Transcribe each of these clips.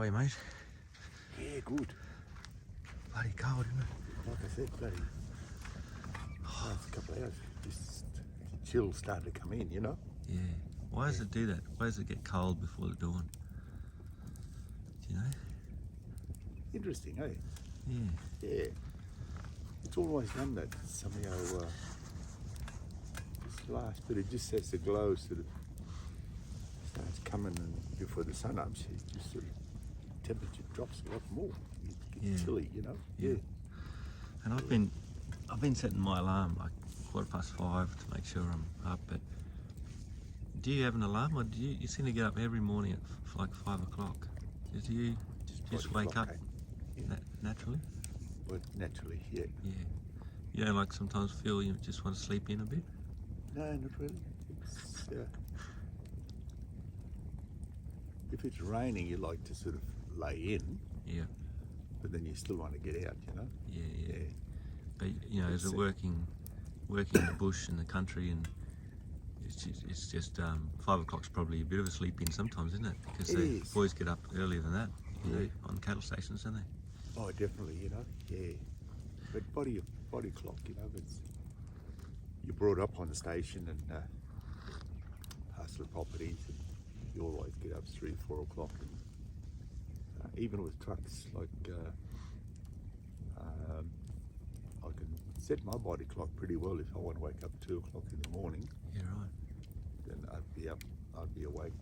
are you, mate? Yeah, good. Bloody cold, isn't it? Like I said, bloody last couple of hours, just chill starting to come in, you know? Yeah. Why does it do that? Why does it get cold before the dawn? Do you know? Interesting, eh? Yeah. Yeah. It's always done that somehow. This last bit, it just as the glow sort of starts coming and before the sun ups, it just sort of temperature drops a lot more. It gets chilly, you know? Yeah. And I've been setting my alarm like 5:15 to make sure I'm up. But do you have an alarm, or do you seem to get up every morning at like 5 o'clock? Do you just wake up naturally? Well, naturally, yeah. Yeah. You don't like sometimes feel you just want to sleep in a bit? No, not really. It's, if it's raining, you like to sort of lay in. Yeah. But then you still want to get out, you know? Yeah. But you know, as a working in the bush in the country, and it's just 5 o'clock's probably a bit of a sleep in sometimes, isn't it? Because the boys get up earlier than that, you know, on cattle stations, don't they? Oh, definitely, you know, yeah. But body clock, you know, you're brought up on the station and past the properties, and you always get up 3 or 4 o'clock. And even with trucks, like I can set my body clock pretty well. If I want to wake up 2 o'clock in the morning, yeah, right, then I'd be awake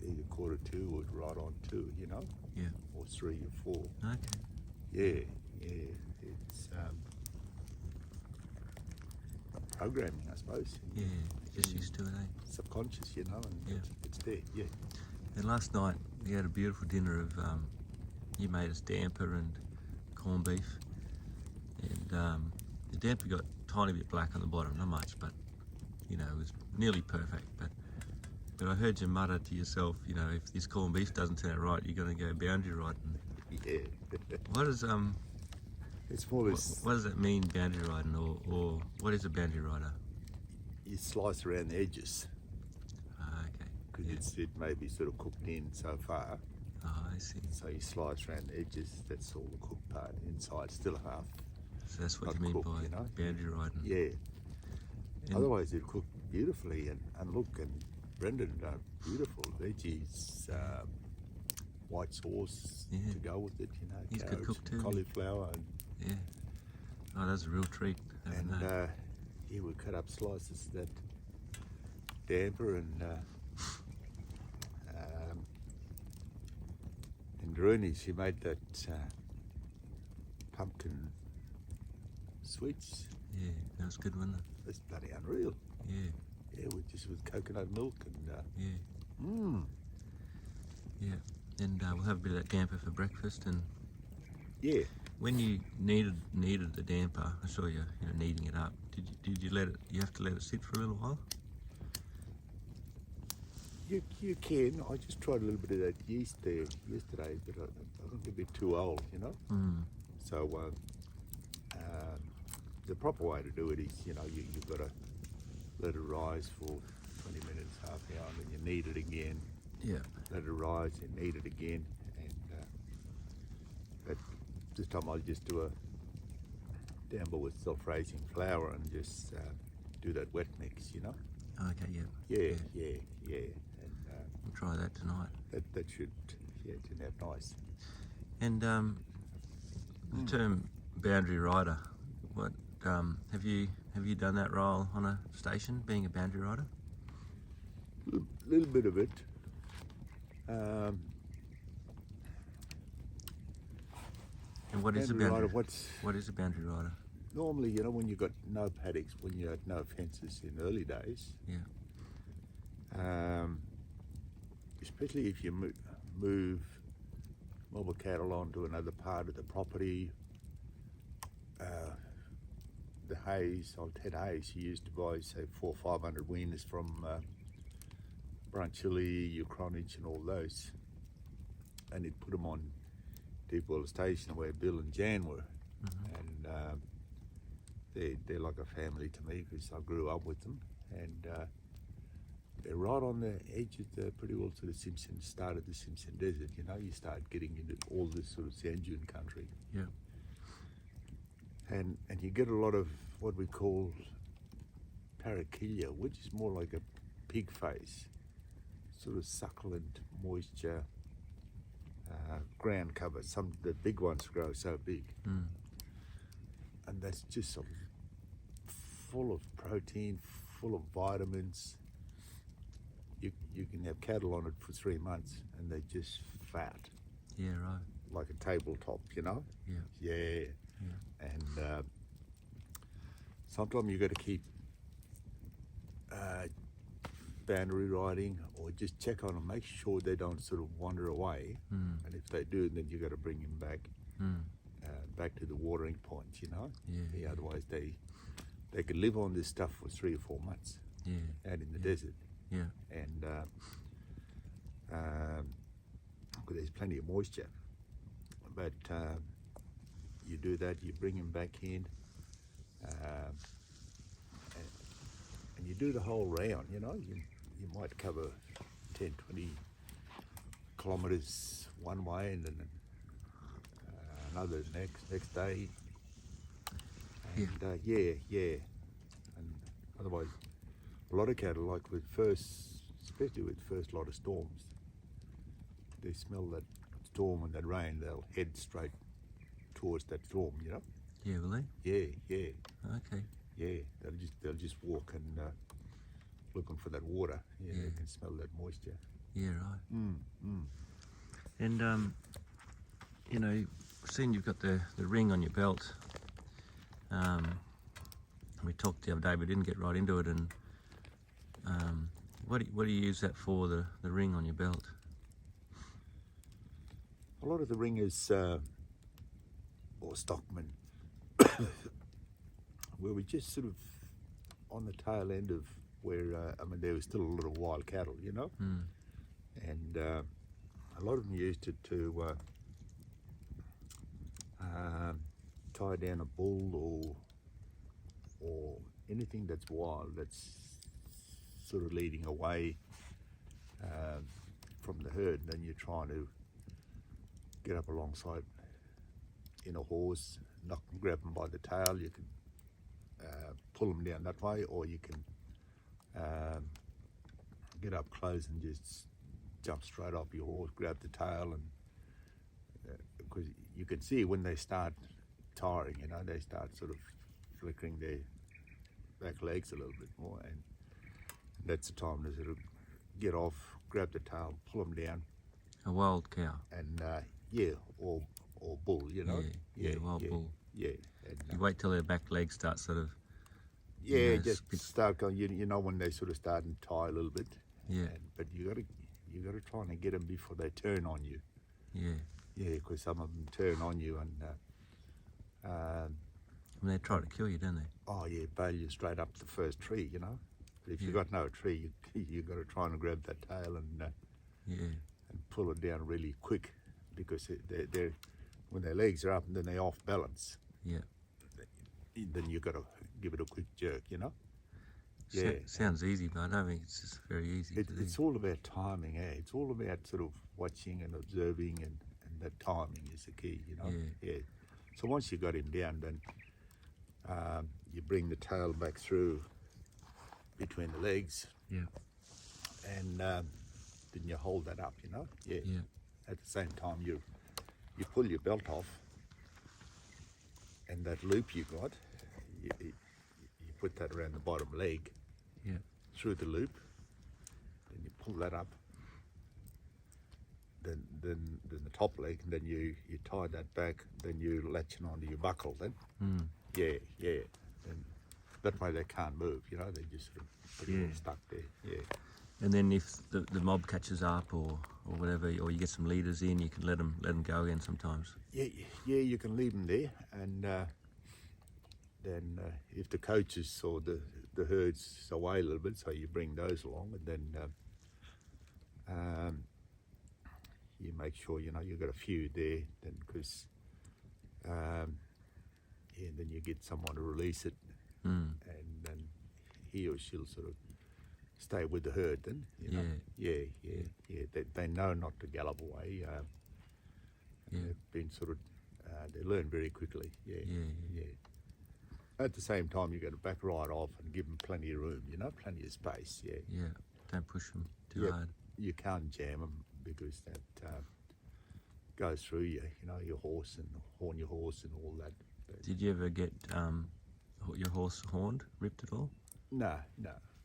either 1:45 or right on 2, you know, yeah, or 3 or 4. okay, Yeah, it's programming, I suppose. Yeah, just used to it, eh? Subconscious, you know, and it's there, yeah. And last night we had a beautiful dinner of, you made us damper and corned beef, and the damper got a tiny bit black on the bottom, not much, but you know, it was nearly perfect. But I heard you mutter to yourself, you know, if this corned beef doesn't turn out right, you're going to go boundary riding. Yeah. What is It's more this. What does that mean, boundary riding, or what is a boundary rider? You slice around the edges. Okay. Because it may be sort of cooked in so far. Oh, I see. So you slice around the edges. That's all the cooked part. Inside, still half. So that's what you mean cooked, by you know? boundary riding. Yeah. And otherwise, it'd cook beautifully, and look, and Brendan done beautiful veggies, white sauce to go with it. You know, he's carrots, good cook too. Cauliflower, and oh, that's a real treat. And we cut up slices of that damper, and Druni, she made that pumpkin sweets. Yeah, that was good, wasn't it? It's bloody unreal. Yeah, with coconut milk and and we'll have a bit of that damper for breakfast. And when you kneaded the damper, I saw you kneading it up. Did you let it? You have to let it sit for a little while. You can. I just tried a little bit of that yeast there yesterday, but I think a bit too old, you know. So the proper way to do it is, you know, you've got to let it rise for 20 minutes, half an hour, and then you knead it again. Yeah. Let it rise and knead it again, and but this time I'll just do a damper with self-raising flour and just do that wet mix, you know. Okay. Yeah. And we'll try that tonight. That should turn out nice. And the term boundary rider, what have you done that role on a station, being a boundary rider? A little bit of it. And what is a boundary rider? What is a boundary rider? Normally, you know, when you've got no paddocks, when you had no fences in early days, especially if you move mob of cattle onto another part of the property, the hays, old Ted Hayes, he used to buy, say, 400 or 500 weaners from Brunchilly, Ucronage and all those, and he'd put them on Deepwater Station where Bill and Jan were, and they're like a family to me because I grew up with them, and they're right on the edge of the pretty well to the Simpson, start of the Simpson Desert. You know, you start getting into all this sort of sand dune country. Yeah. And you get a lot of what we call parakilia, which is more like a pig face, sort of succulent, moisture, ground cover. Some the big ones grow so big, and that's just sort of full of protein, full of vitamins. You can have cattle on it for 3 months, and they're just fat. Yeah, right. Like a tabletop, you know. Yeah. Yeah. And sometimes you got to keep boundary riding, or just check on them, make sure they don't sort of wander away. And if they do, then you got to bring them back to the watering point, you know. Yeah. Otherwise, they could live on this stuff for 3 or 4 months. Yeah. Out in the desert. Yeah. And there's plenty of moisture. But you do that, you bring them back in, and you do the whole round, you know. You might cover 10, 20 kilometres one way, and then another next day. And and otherwise, a lot of cattle, like especially with first lot of storms, they smell that storm and that rain, they'll head straight towards that storm, you know. Yeah, will they? Yeah. Okay. Yeah, they'll just walk and looking for that water. Yeah, they can smell that moisture. Yeah, right. And you know, seeing you've got the ring on your belt. We talked the other day, we didn't get right into it. And what do you use that for? The ring on your belt? A lot of the ringers or stockmen, where we just sort of on the tail end of where there was still a lot of wild cattle, you know, and a lot of them used it to tie down a bull or anything that's wild, that's sort of leading away from the herd. And then you're trying to get up alongside in a horse, grab them by the tail. You can pull them down that way, or you can get up close and just jump straight off your horse, grab the tail, and because you can see when they start tiring, you know, they start sort of flickering their back legs a little bit more, and that's the time to sort of get off, grab the tail, pull them down. A wild cow. And or bull, you know. Wild bull. Yeah. And, you wait till their back legs start sort of. Just start going. You know when they sort of start and tie a little bit. Yeah. But you got to try and get them before they turn on you. Yeah. Yeah, because some of them turn on you and. They try to kill you, don't they? Oh yeah, bail you straight up the first tree, you know. But if you got no tree, you got to try and grab that tail and pull it down really quick, because they're when their legs are up and then they're off balance. Yeah. Then you got to give it a quick jerk, you know. Sounds easy, but I don't think it's just very easy. It's all about timing, eh? It's all about sort of watching and observing, and that timing is the key, you know. Yeah. So once you got him down, then you bring the tail back through between the legs. Yeah. And then you hold that up, you know. Yeah. At the same time, you pull your belt off, and that loop you got, you put that around the bottom leg. Yeah. Through the loop. Then you pull that up. Then the top leg, and then you tie that back. Then you latch it onto your buckle. Then. Yeah. And that way they can't move. You know, they just sort of pretty well stuck there. Yeah. And then if the mob catches up or whatever, or you get some leaders in, you can let them go again sometimes. Yeah, you can leave them there, and then if the coaches or the herd's away a little bit, so you bring those along, and then you make sure, you know, you've got a few there, then because then you get someone to release it, and then he or she'll sort of stay with the herd then, you know. Yeah. They know not to gallop away. They've been sort of, they learn very quickly. Yeah. At the same time, you've got to back right off and give them plenty of room, you know, plenty of space. Yeah. Don't push them too hard. You can't jam them because that goes through you, you know, your horse and horn your horse and all that. But Did you ever get your horse horned, ripped at all? No.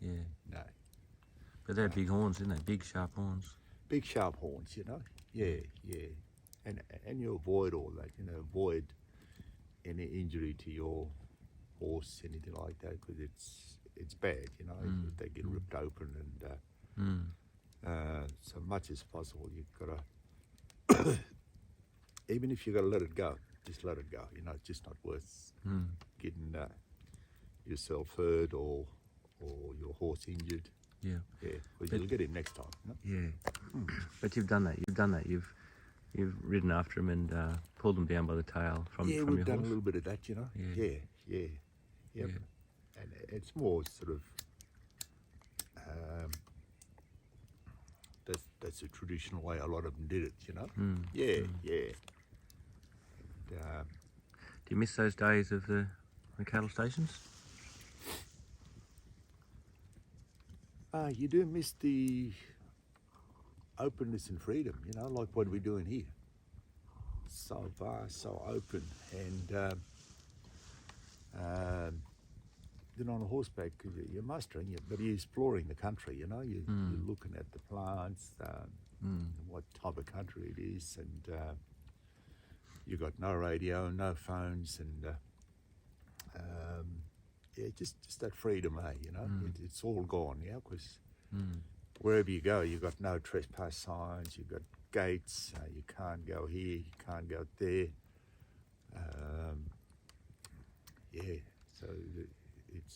Yeah. No. But they're big horns, didn't they? Big sharp horns. Big sharp horns, you know. Yeah. And you avoid all that, you know, avoid any injury to your horse, anything like that, because it's bad, you know, if they get ripped open and so much as possible you've got to, even if you've got to let it go, just let it go, you know, it's just not worth getting yourself hurt or your horse injured. Yeah, because you'll get him next time. You know? Yeah, but you've done that. You've ridden after him and pulled him down by the tail from your horse. Yeah, we've done a little bit of that, you know. Yeah. And it's more sort of that's a traditional way a lot of them did it, you know. Yeah. And, do you miss those days of the cattle stations? You do miss the openness and freedom, you know, like what we're doing here. So vast, so open, and then on a horseback, you're mustering, but you're exploring the country, you know, you're looking at the plants, what type of country it is, and you've got no radio, no phones, and just that freedom, you know, it's all gone, yeah, because wherever you go, you've got no trespass signs, you've got gates, you can't go here, you can't go there. So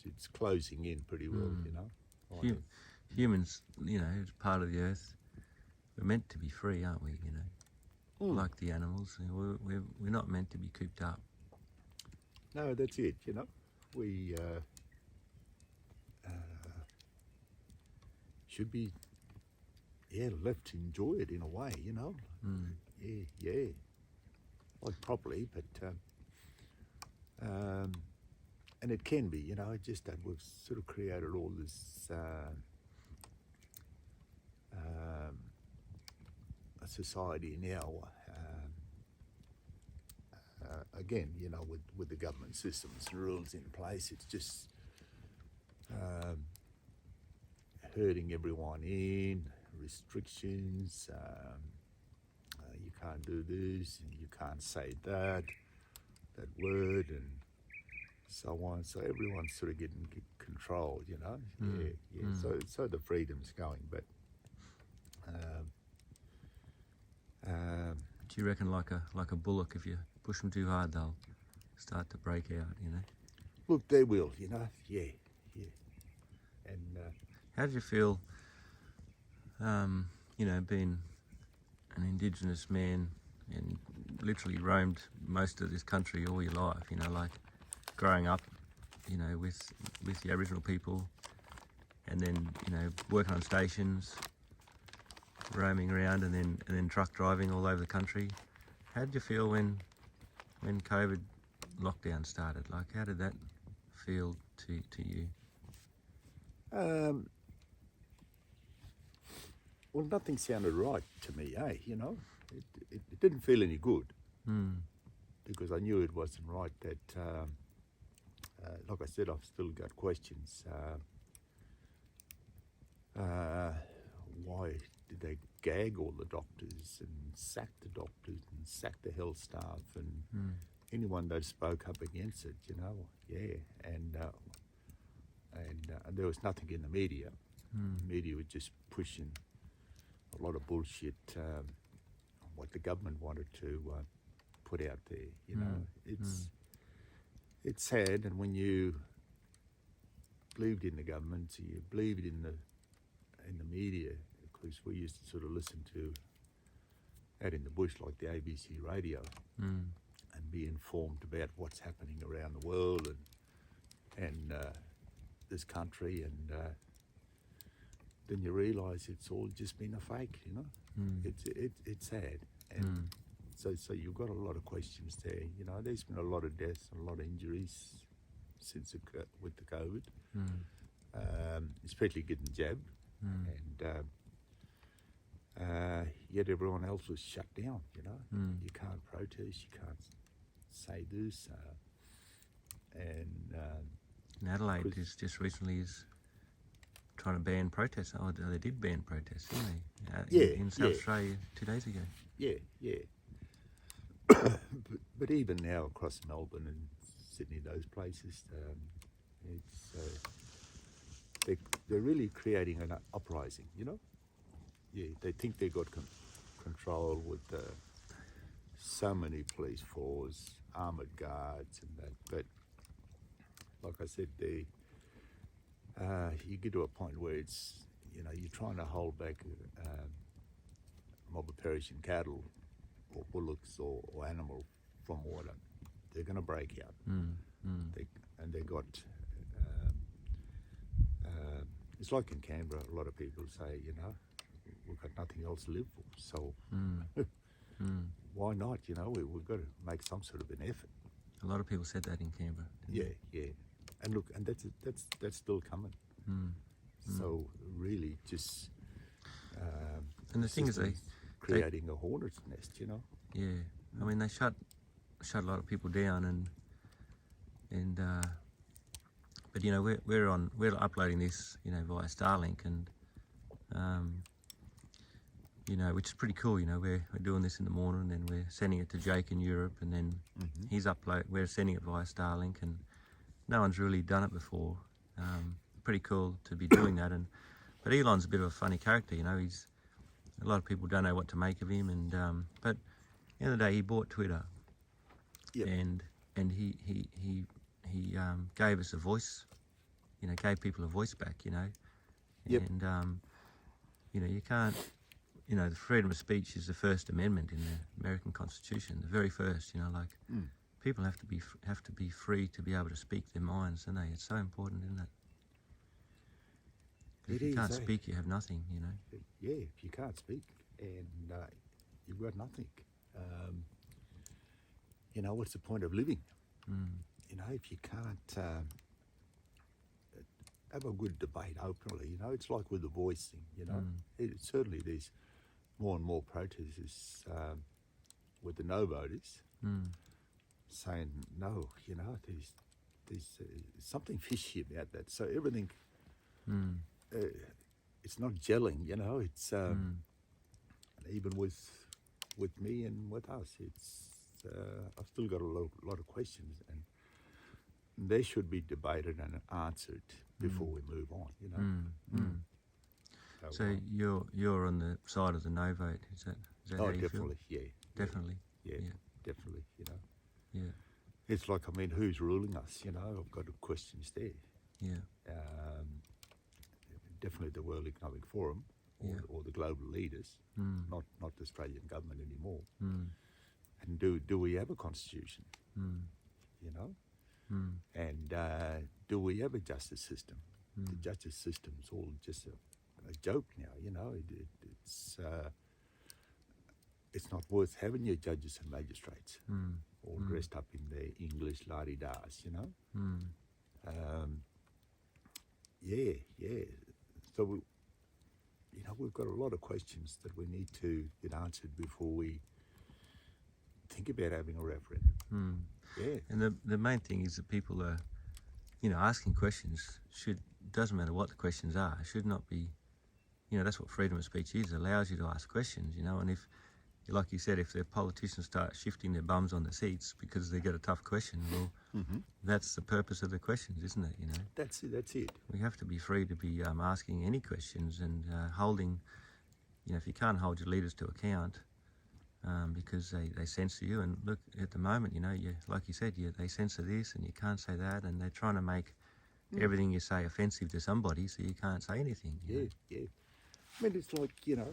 it's closing in pretty well, you know. Humans, you know, as part of the earth, we're meant to be free, aren't we? You know, like the animals, we're not meant to be cooped up. No, that's it. You know, we should be left to enjoy it in a way. You know, like properly, but. And it can be, you know, it's just that we've sort of created all this a society now, again, you know, with the government systems and rules in place, it's just herding everyone in, restrictions, you can't do this, and you can't say that word, and so on. So everyone's sort of getting controlled, you know. So the freedom's going, but do you reckon like a bullock, if you push them too hard, they'll start to break out, you know? Look, they will, you know. Yeah. And how did you feel, you know, being an Indigenous man and literally roamed most of this country all your life, you know, like growing up, you know, with the Aboriginal people, and then, you know, working on stations, roaming around, and then truck driving all over the country. How did you feel when COVID lockdown started? Like, how did that feel to you? Well, nothing sounded right to me, you know. It didn't feel any good, because I knew it wasn't right. That, like I said, I've still got questions. Why did they gag all the doctors and sack the doctors and sack the health staff and anyone that spoke up against it, you know? And there was nothing in the media. The media was just pushing a lot of bullshit, what the government wanted to put out there, you know. It's sad, and when you believed in the government, so you believed in the media, because we used to sort of listen to out in the bush like the ABC radio and be informed about what's happening around the world and this country, and then you realise it's all just been a fake, you know. It's sad, and so you've got a lot of questions there. You know, there's been a lot of deaths and a lot of injuries since with the COVID, especially getting jabbed, and yet everyone else was shut down. You know, you can't protest, you can't say this, and in Adelaide just recently is trying to ban protests. Oh, they did ban protests, didn't they? In South Australia 2 days ago. Yeah. but even now across Melbourne and Sydney, those places, it's they're really creating an uprising. You know, they think they got control with so many police force, armoured guards, and that. But like I said, you get to a point where it's, you know, you're trying to hold back a mob of perishing cattle or bullocks or animal from water. They're going to break out. They got, it's like in Canberra, a lot of people say, you know, we've got nothing else to live for, so why not, you know, we've got to make some sort of an effort. A lot of people said that in Canberra. Yeah. And look, and that's still coming. So really just and the thing is, they creating a hornet's nest, you know. Yeah, I mean, they shut a lot of people down, and but you know, we're uploading this, you know, via Starlink, and you know, which is pretty cool. You know, we're doing this in the morning, and we're sending it to Jake in Europe, and then we're sending it via Starlink, and no one's really done it before. Pretty cool to be doing that, but Elon's a bit of a funny character. You know, a lot of people don't know what to make of him, and but at the end of the day, he bought Twitter, and he gave us a voice. You know, gave people a voice back. You know, and you know, you can't. You know, the freedom of speech is the First Amendment in the American Constitution, the very first. You know, like people have to be free to be able to speak their minds, don't they? It's so important, isn't it? If you can't speak, you have nothing, you know. Yeah, if you can't speak, and you've got nothing. You know, what's the point of living? You know, if you can't have a good debate openly, you know, it's like with the voice thing, you know. Certainly there's more and more protesters with the no voters saying no, you know, there's something fishy about that. So everything, it's not gelling, you know. It's even with me and with us, it's I've still got a lot of questions, and they should be debated and answered before we move on, you know. So you're on the side of the no vote, is that how you definitely, feel? Definitely, you know. Yeah. It's like, I mean, who's ruling us, you know? I've got questions there. Yeah. Definitely the World Economic Forum or the global leaders, not the Australian government anymore. And do we have a constitution? You know? And do we have a justice system? The justice system's all just a joke now, you know. It's not worth having your judges and magistrates all dressed up in their English la-di-das, you know. So you know, we've got a lot of questions that we need to get answered before we think about having a referendum. And the main thing is that people are, you know, asking questions. Doesn't matter what the questions are. Should not be, you know, that's what freedom of speech is. It allows you to ask questions, you know. And if, like you said, if the politicians start shifting their bums on the seats because they get a tough question, well, that's the purpose of the questions, isn't it? You know. That's it. We have to be free to be asking any questions and holding. You know, if you can't hold your leaders to account. Because they censor you, and look, at the moment, you know, like you said, they censor this and you can't say that, and they're trying to make everything you say offensive to somebody, so you can't say anything. Yeah. I mean, it's like, you know,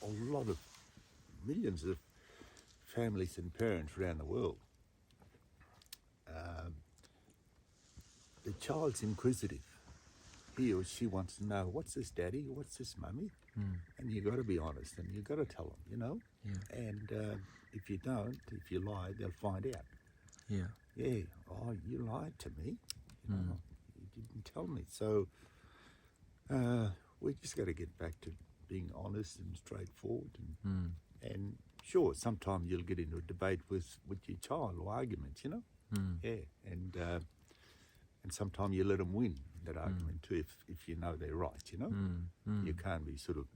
a lot of millions of families and parents around the world. The child's inquisitive. he or she wants to know, what's this, Daddy? What's this, Mummy? And you got to be honest, and you got to tell them, you know. Yeah. And if you don't, if you lie, they'll find out. Yeah. Yeah. Oh, you lied to me. You know, you didn't tell me. So we just got to get back to being honest and straightforward. And sure, sometimes you'll get into a debate with your child or arguments, you know. Yeah. And sometimes you let them win that argument too, if you know they're right, you know. You can't be sort of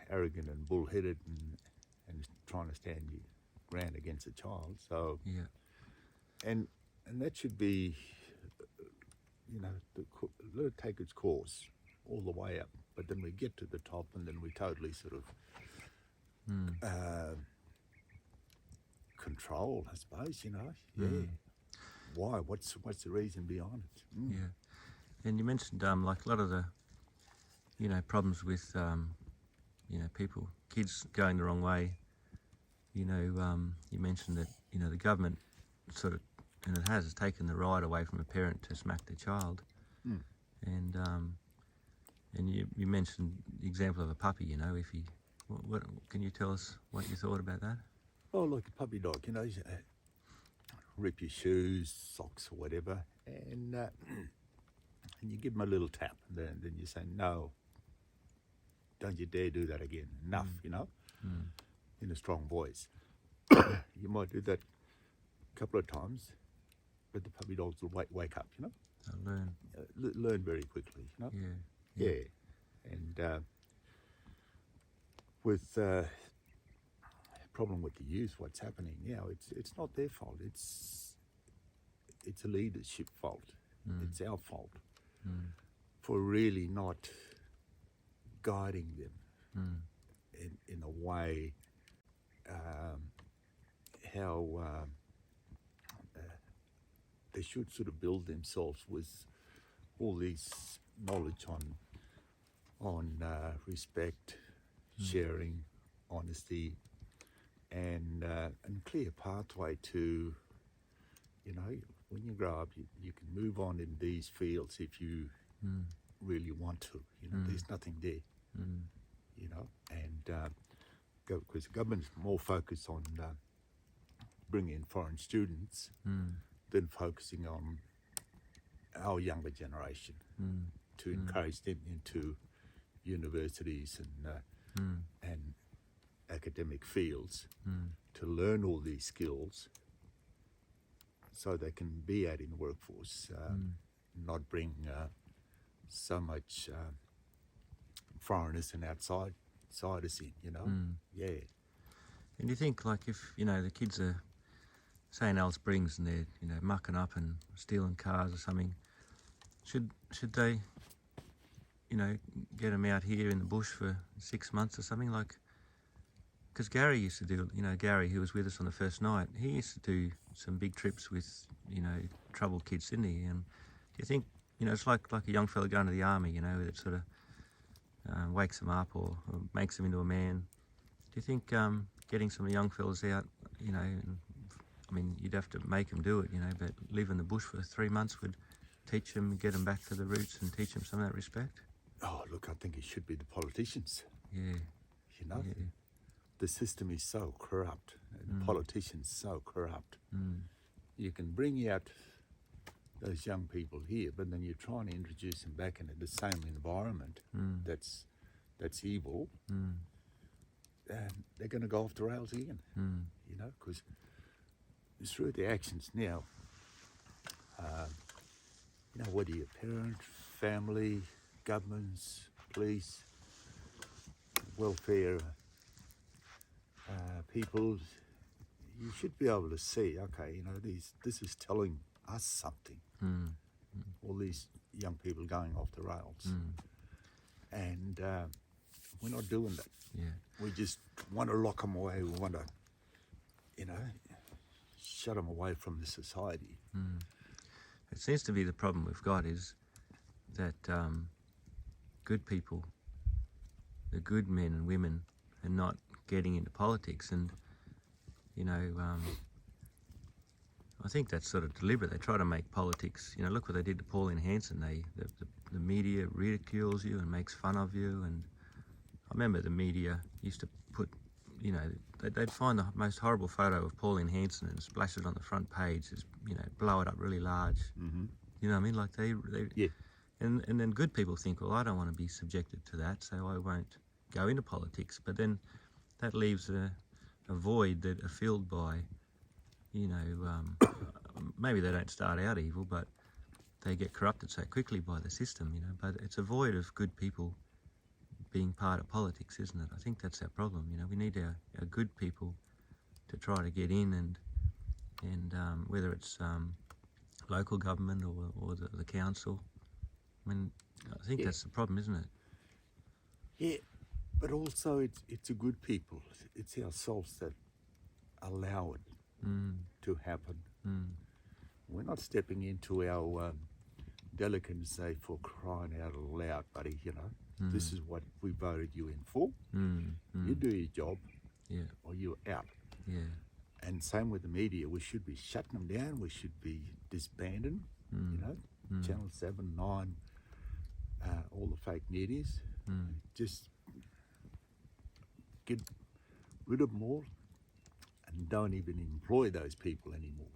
arrogant and bullheaded and trying to stand your ground against a child. So Yeah. and that should be, you know, let it take its course all the way up. But then we get to the top, and then we totally sort of control, I suppose. You know, yeah. Why? What's the reason behind it? Yeah. And you mentioned like a lot of the, you know, problems with you know, kids going the wrong way. You know, you mentioned that, you know, the government sort of, and it has taken the right away from a parent to smack their child. And you mentioned the example of a puppy. You know, if he, what can you tell us what you thought about that? Oh, like a puppy dog, you know, rip your shoes, socks, or whatever, and you give him a little tap, and then you say, no, don't you dare do that again. Enough, you know, in a strong voice. You might do that a couple of times, but the puppy dogs will wake up, you know. They'll learn. Learn very quickly, you know. Yeah. And with problem with the youth, what's happening now, it's not their fault. It's a leadership fault. It's our fault for really not guiding them in a way how they should sort of build themselves with all these knowledge on respect, sharing, honesty, and clear pathway to, you know, when you grow up, you can move on in these fields if you really want to. You know, there's nothing there. You know, and because the government's more focused on bringing in foreign students than focusing on our younger generation to encourage them into universities and academic fields to learn all these skills so they can be out in the workforce, not bring so much foreigners and outsiders in, you know. Yeah. And you think, like, if, you know, the kids are, say, in Alice Springs and they're, you know, mucking up and stealing cars or something, should they, you know, get them out here in the bush for 6 months or something? Like, because Gary used to do, you know, Gary, who was with us on the first night, he used to do some big trips with, you know, troubled kids, didn't he? And do you think, you know, it's like a young fella going to the army, you know, that sort of wakes them up or makes them into a man. Do you think getting some young fellas out, you know, and, I mean, you'd have to make them do it, you know, but live in the bush for 3 months would teach them, get them back to the roots and teach them some of that respect? Oh, look, I think it should be the politicians. Yeah. You know, Yeah. the system is so corrupt, and the politicians so corrupt. You can bring out those young people here, but then you're trying to introduce them back into the same environment that's evil, and they're going to go off the rails again. You know, because through their actions now, you know, whether you're parent, family, governments, police, welfare people, you should be able to see, okay, you know, this is telling us something. All these young people going off the rails. And we're not doing that. Yeah. We just want to lock them away. We want to, you know, shut them away from the society. It seems to be the problem we've got is that good people, the good men and women, are not getting into politics. And, you know, I think that's sort of deliberate. They try to make politics, look what they did to Pauline Hanson. The media ridicules you and makes fun of you. And I remember the media used to put, they'd find the most horrible photo of Pauline Hanson and splash it on the front page, blow it up really large. Mm-hmm. You know what I mean? Like they Yeah. And then good people think, well, I don't want to be subjected to that, so I won't go into politics. But then that leaves a void that are filled by, maybe they don't start out evil, but they get corrupted so quickly by the system, But it's a void of good people being part of politics, isn't it? I think that's our problem, We need our good people to try to get in and whether it's local government or the council. I mean, I think that's the problem, isn't it? Yeah, but also it's a good people. It's ourselves that allow it to happen. We're not stepping into our delicate and say, for crying out loud, buddy, this is what we voted you in for. You do your job, or you're out. Yeah. And same with the media. We should be shutting them down. We should be disbanding, Channel 7, 9, all the fake medias. Just get rid of them all and don't even employ those people anymore,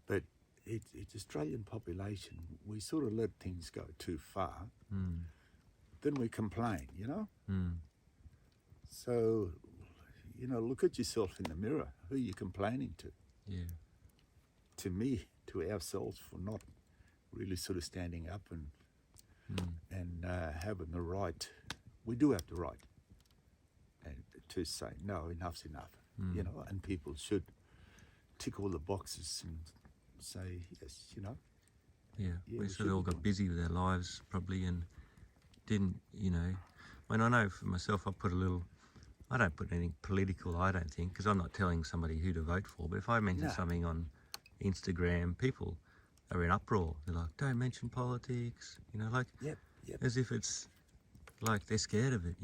But it's Australian population. We sort of let things go too far. Then we complain, So, look at yourself in the mirror. Who are you complaining to? Yeah. To me, to ourselves, for not really sort of standing up and having the right. We do have the right and to say, no, enough's enough, and people should tick all the boxes and say, yes, Yeah, we we sort of all should. got busy with our lives probably and didn't, I know for myself I don't put anything political, I don't think, because I'm not telling somebody who to vote for, but if I mention something on Instagram, people are in uproar. They're like, don't mention politics, Yep. as if it's like they're scared of it,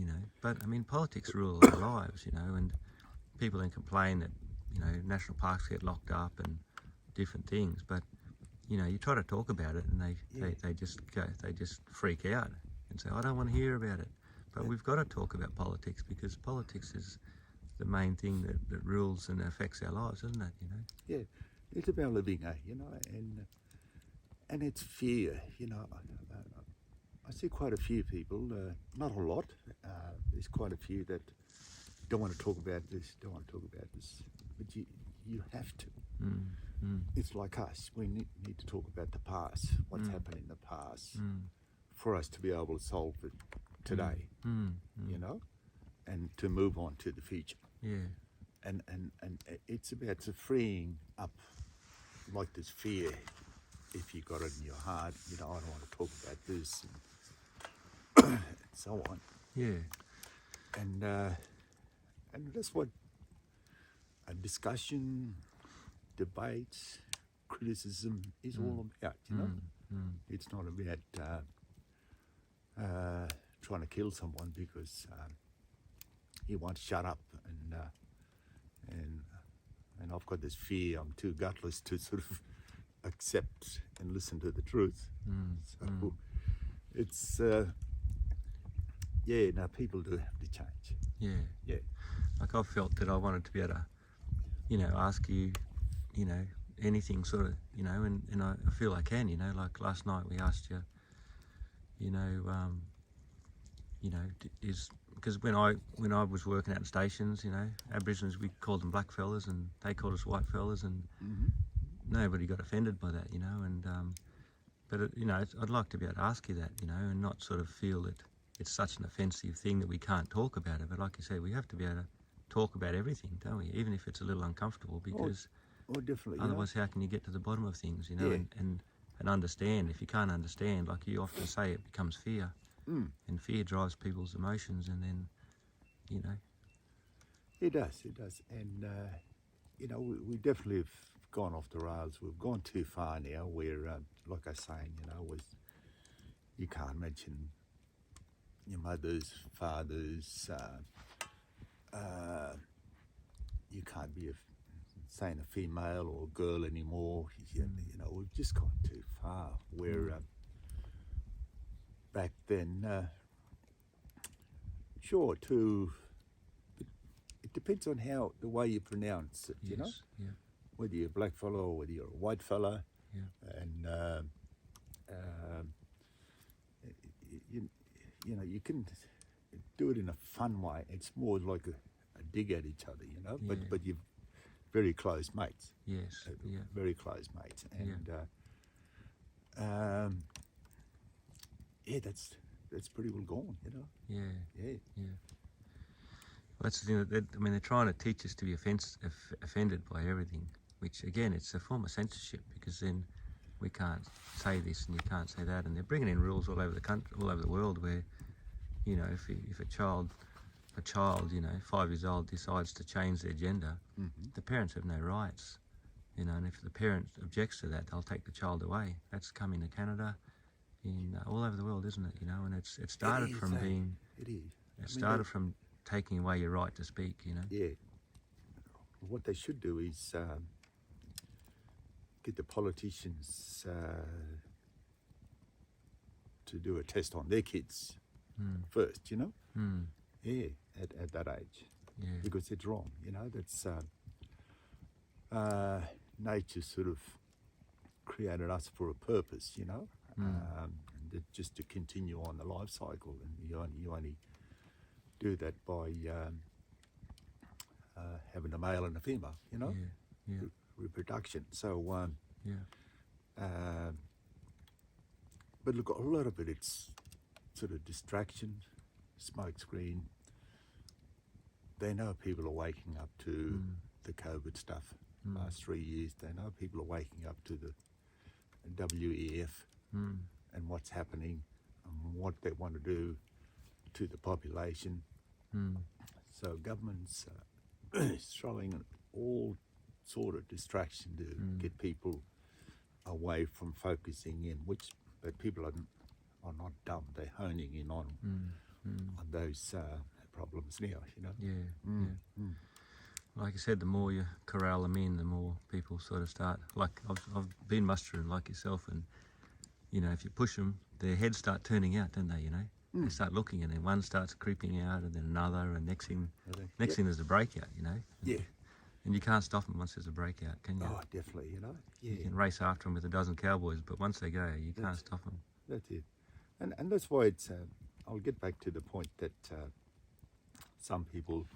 But, I mean, politics rule our lives, and people then complain that, national parks get locked up and different things, but, you try to talk about it and they just freak out and say, I don't want to hear about it. But we've got to talk about politics because politics is the main thing that rules and affects our lives, isn't it, Yeah, it's about living, and it's fear, I see quite a few people, not a lot, there's quite a few that don't want to talk about this, but you have to. It's like us, we need to talk about the past, what's happened in the past, for us to be able to solve it today, and to move on to the future. Yeah. And it's about freeing up like this fear, if you got it in your heart, I don't want to talk about this and so on. Yeah. And that's what a discussion, debates, criticism is all about, It's not about trying to kill someone because he won't shut up and I've got this fear. I'm too gutless to sort of accept and listen to the truth. So it's people do have to change. Yeah. Like I've felt that I wanted to be able to, ask you, anything sort of, and I feel I can, like last night we asked you, is because when I was working out in stations, Aboriginals, we called them black fellas and they called us white fellas, and nobody got offended by that, and but I'd like to be able to ask you that, and not sort of feel that it's such an offensive thing that we can't talk about it. But like you say, we have to be able to talk about everything, don't we? Even if it's a little uncomfortable, because definitely. Otherwise, how can you get to the bottom of things, and understand? If you can't understand, like you often say, it becomes fear. And fear drives people's emotions, and then, It does. And, we definitely have gone off the rails. We've gone too far now where, like I was saying, you can't mention your mothers, fathers, you can't be saying a female or a girl anymore. You know, we've just gone too far. Where back then, sure, it depends on the way you pronounce it. You know, whether you're a black fella or whether you're a white fella, and you know, you can do it in a fun way. It's more like a dig at each other, you know. But you're very close mates. Yes. Very close mates, and that's pretty well gone, you know. Yeah. Well, that's the thing. I mean, they're trying to teach us to be offended by everything, which again, it's a form of censorship, because then we can't say this and you can't say that, and they're bringing in rules all over the country, all over the world, where, you know, if a child, you know, 5 years old, decides to change their gender, the parents have no rights, you know, and if the parent objects to that, they'll take the child away. That's coming to Canada, in all over the world, isn't it? You know, and it started from being. It is. It started from taking away your right to speak. You know. Yeah. What they should do is get the politicians to do a test on their kids first. You know. Yeah, at that age. Yeah. Because it's wrong. You know, that's nature sort of created us for a purpose. You know. Just to continue on the life cycle, and you only do that by having a male and a female, you know, reproduction. So, but look, a lot of it's sort of distraction, smoke screen. They know people are waking up to the COVID stuff. Last 3 years, they know people are waking up to the WEF. And what's happening and what they want to do to the population. So government's throwing all sort of distraction to get people away from focusing in, which people are not dumb. They're honing in on those problems now, you know. Like I said, the more you corral them in, the more people sort of start. Like I've been mustering like yourself, and you know, if you push them, their heads start turning out, don't they? You know, they start looking, and then one starts creeping out, and then another, and next thing there's a breakout. You know. Yeah. And you can't stop them once there's a breakout, can you? Oh, definitely. You know. Yeah. You can race after them with a dozen cowboys, but once they go, you can't stop them. That's it, and that's why it's. I'll get back to the point that some people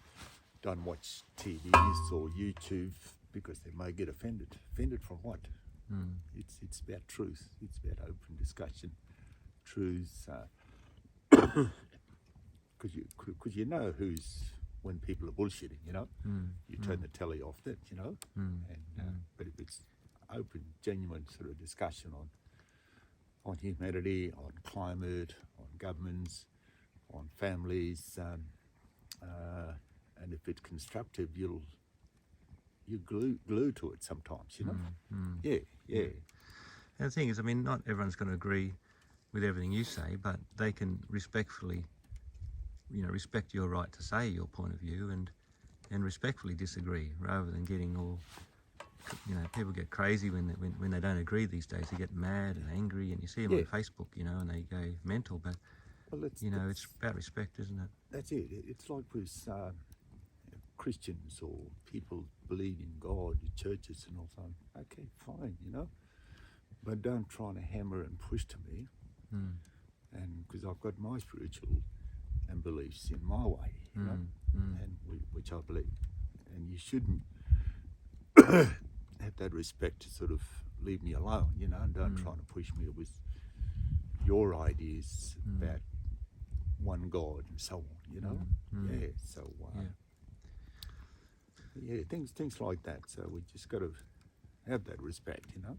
don't watch TVs or YouTube because they may get offended. Offended from what? It's about truth. It's about open discussion, truth. Because you know when people are bullshitting, you know. You turn the telly off, that you know. But if it's open, genuine sort of discussion on humanity, on climate, on governments, on families, and if it's constructive, you glue to it sometimes, you know. Yeah. And the thing is, I mean, not everyone's going to agree with everything you say, but they can respectfully, you know, respect your right to say your point of view and respectfully disagree, rather than getting all, you know, people get crazy when they don't agree these days. They get mad and angry, and you see them on Facebook, you know, and they go mental. But you know, it's about respect, isn't it? That's it. It's like with Christians or people believe in God, churches and all that. Okay, fine, you know, but don't try to hammer and push to me, and because I've got my spiritual and beliefs in my way, you know, and which I believe, and you shouldn't have that respect to sort of leave me alone, you know, and don't try to push me with your ideas about one God and so on, you know. So things like that. So we just got to have that respect, you know.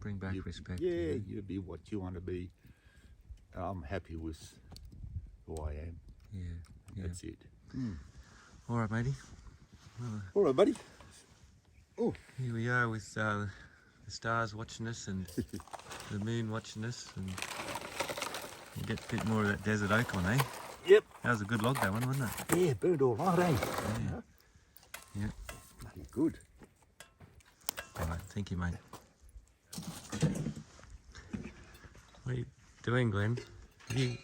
Bring back respect. Yeah, you be what you want to be. I'm happy with who I am. Yeah. That's it. All right, matey. Well, all right, buddy. Oh, here we are with the stars watching us and the moon watching us, and you get a bit more of that desert oak on, eh? Yep. That was a good log, that one, wasn't it? Yeah, burned all right, eh? Yeah. Bloody good. All right, thank you, mate. What are you doing, Glenn?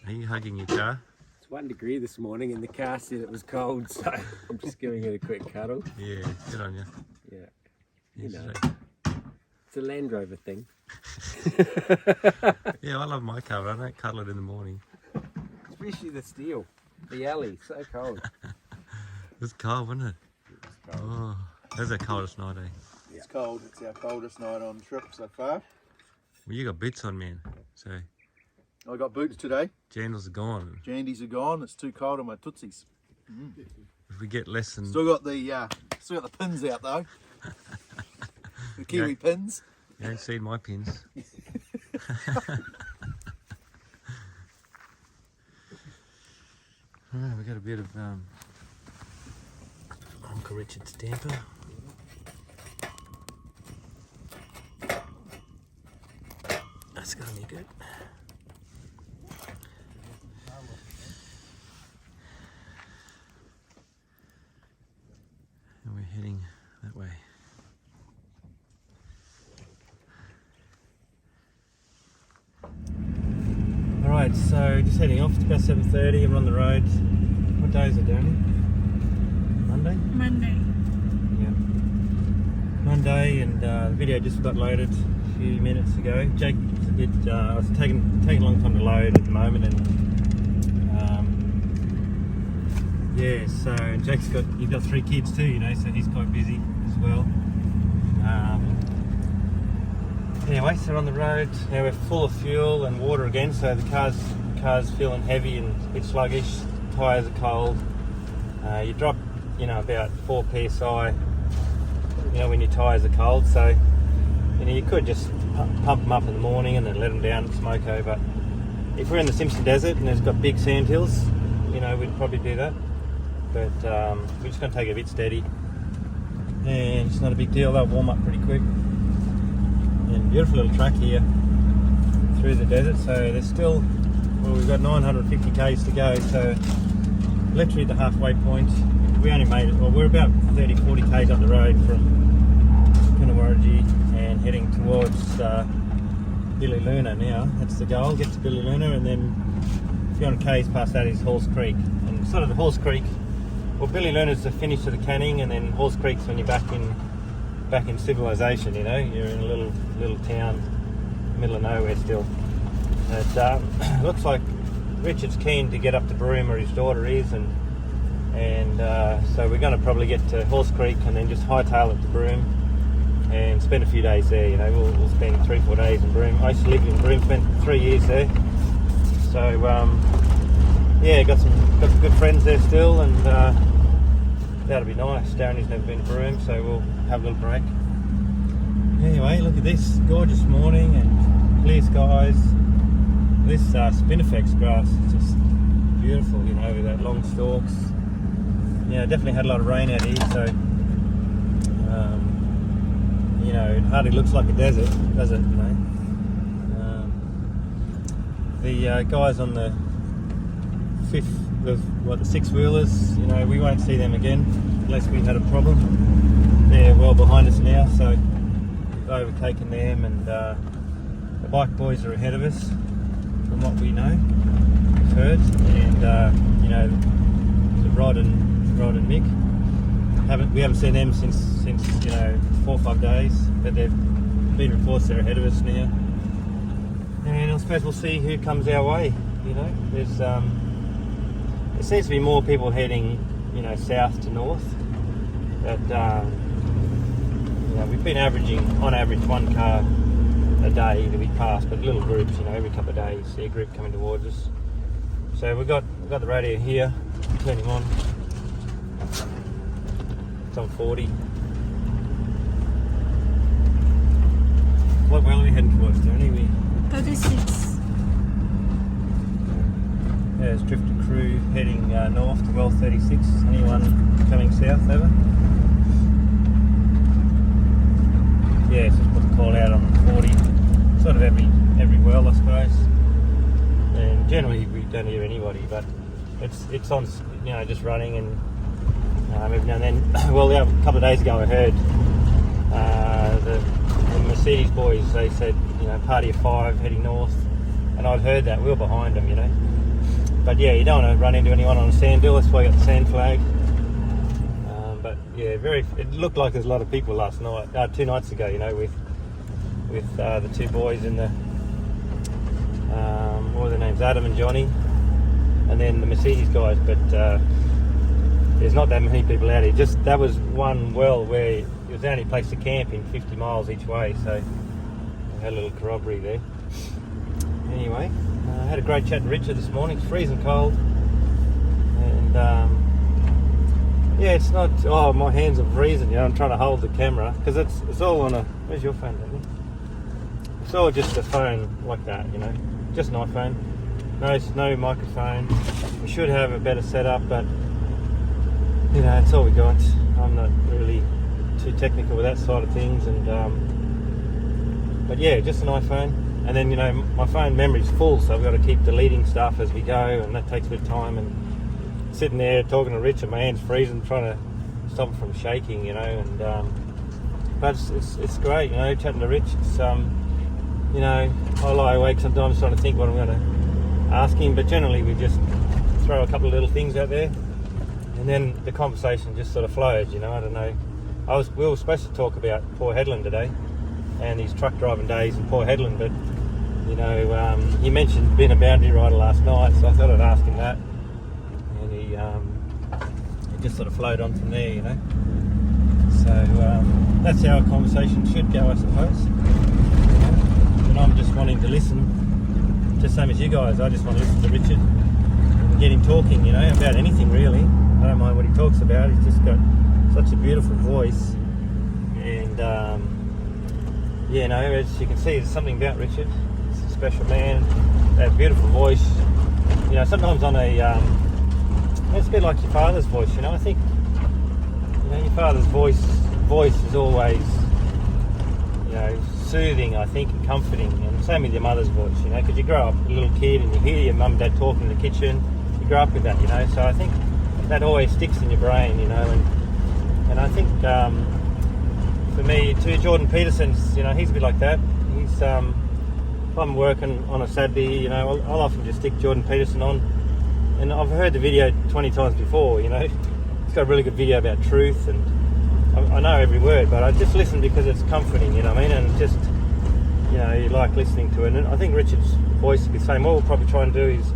Are you hugging your car? It's 1 degree this morning and the car said it was cold, so I'm just giving it a quick cuddle. Yeah, good on you. Yeah, Yes, know. sir. It's a Land Rover thing. Yeah, I love my car, but I don't cuddle it in the morning. Especially the steel, the alley, so cold. It was cold, wasn't it? It's cold. Oh, that was our coldest night, eh? It's cold. It's our coldest night on trip so far. Well, you got boots on, man. So, I got boots today. jandals are gone. Jandies are gone. It's too cold on my tootsies. If we get less than... Still got the pins out though. The kiwi pins. You ain't seen my pins. Alright, we got a bit of Uncle Richard's damper. That's gonna be good. And we're heading that way. Alright, so just heading off. It's about 7:30. I'm on the road. What day is it, Danny? Monday? Monday. Yeah. Monday, and the video just got loaded a few minutes ago. Jake's a bit, it's taking a long time to load at the moment, and yeah, so Jake's he's got 3 kids too, you know, so he's quite busy as well. Anyway, so we're on the road. Now we're full of fuel and water again, so the car's feeling heavy and a bit sluggish. Tyres are cold. You drop, you know, about 4 psi, you know, when your tyres are cold. So, you know, you could just pump them up in the morning and then let them down at Smoko. But if we're in the Simpson Desert and it's got big sand hills, you know, we'd probably do that. But we're just going to take it a bit steady, and it's not a big deal. They'll warm up pretty quick. And beautiful little track here through the desert. So there's still, well, we've got 950 k's to go, so literally the halfway point. We only made it, well, we're about 30-40 k's up the road from Kunawarrigi and heading towards Billy Luna now. That's the goal, get to Billy Luna, and then a few hundred k's past that is Halls Creek. And sort of the Halls Creek, well, Billy Luna's the finish of the canning, and then Halls Creek's when you're back in civilization, you know, you're in a little town, middle of nowhere still. But looks like Richard's keen to get up to Broome where his daughter is, and so we're going to probably get to Halls Creek and then just hightail it to Broome and spend a few days there. You know, we'll spend 3-4 days in Broome. I used to live in Broome, spent 3 years there. So yeah, got some good friends there still, and that'll be nice. Darren's never been to Broome, so we'll have a little break. Anyway, look at this gorgeous morning and clear skies. This spinifex grass is just beautiful, you know, with that long stalks. Yeah, definitely had a lot of rain out here, so you know, it hardly looks like a desert, does it? You know, the guys on the the 6-wheelers, you know, we won't see them again unless we had a problem. They're well behind us now, so we've overtaken them, and the bike boys are ahead of us from what we know, we've heard, and you know, Rod and Mick, we haven't seen them since you know, 4 or 5 days, but they've been reports they're ahead of us now, and I suppose we'll see who comes our way. You know, there's there seems to be more people heading, you know, south to north, but you know, we've been averaging on average 1 car a day that we pass, but little groups, you know, every couple of days see a group coming towards us. So we've got the radio here, turn him on. It's on 40. What well are we heading towards, Tony? 36. There's Drifta crew heading north to well 36. Anyone coming south, over? Yeah, so just put the call out on 40. Sort of every well, I suppose. And generally we don't hear anybody, but it's on, you know, just running, and every now and then. Well, a couple of days ago I heard the Mercedes boys, they said, you know, party of 5 heading north, and I'd heard that. We were behind them, you know. But yeah, you don't want to run into anyone on a sand hill. That's why you got the sand flag. But yeah, it looked like there's a lot of people last night, 2 nights ago, you know, with the 2 boys in the, what were their names, Adam and Johnny, and then the Mercedes guys. But there's not that many people out here. Just that was one well where it was the only place to camp in 50 miles each way, so I had a little corroboree there. Anyway, I had a great chat to Richard this morning. It's freezing cold, and yeah, it's not, oh, my hands are freezing, you know. I'm trying to hold the camera because it's all on a, where's your phone, Daddy? It's all just a phone like that, you know, just an iPhone. No microphone. We should have a better setup, but you know, it's all we got. I'm not really too technical with that side of things, and but yeah, just an iPhone. And then, you know, my phone memory's full, so I've got to keep deleting stuff as we go, and that takes a bit of time. And sitting there talking to Richard, my hands freezing, trying to stop it from shaking, you know. And but it's great, you know, chatting to Rich. It's you know, I lie awake sometimes trying to think what I'm going to ask him, but generally we just throw a couple of little things out there, and then the conversation just sort of flows, you know. I don't know. We were supposed to talk about Port Hedland today and his truck driving days in Port Hedland, but you know, he mentioned being a boundary rider last night, so I thought I'd ask him that, and he just sort of flowed on from there, you know. So that's how a conversation should go, I suppose. And I'm just wanting to listen, just same as you guys. I just want to listen to Richard and get him talking, you know, about anything really. I don't mind what he talks about. He's just got such a beautiful voice, and yeah, you know, as you can see, there's something about Richard. He's a special man. That beautiful voice. You know, sometimes on a it's a bit like your father's voice. You know, I think, you know, your father's voice is always, you know, soothing, I think, and comforting. And same with your mother's voice. You know, because you grow up a little kid and you hear your mum and dad talking in the kitchen. You grow up with that, you know. So I think that always sticks in your brain, you know. And I think for me too, Jordan Peterson's, you know, he's a bit like that. He's if I'm working on a Saturday, you know, I'll often just stick Jordan Peterson on, and I've heard the video 20 times before, you know. He's got a really good video about truth, and I know every word, but I just listen because it's comforting, you know what I mean, and just, you know, you like listening to it. And I think Richard's voice would be the same. What we'll probably try and do is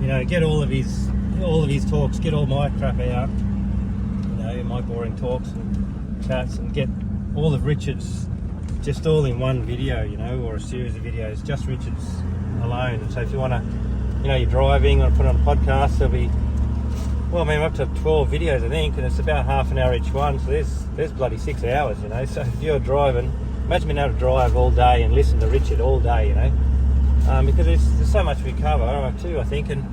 you know, get all of his talks, get all my crap out, you know, my boring talks and chats, and get all of Richard's just all in one video, you know, or a series of videos, just Richard's alone. And so if you want to, you know, you're driving, or put it on a podcast, there'll be, well, I mean, up to 12 videos, I think, and it's about half an hour each one, so there's bloody 6 hours, you know. So if you're driving, imagine being able to drive all day and listen to Richard all day, you know, because there's so much we cover too, I think. And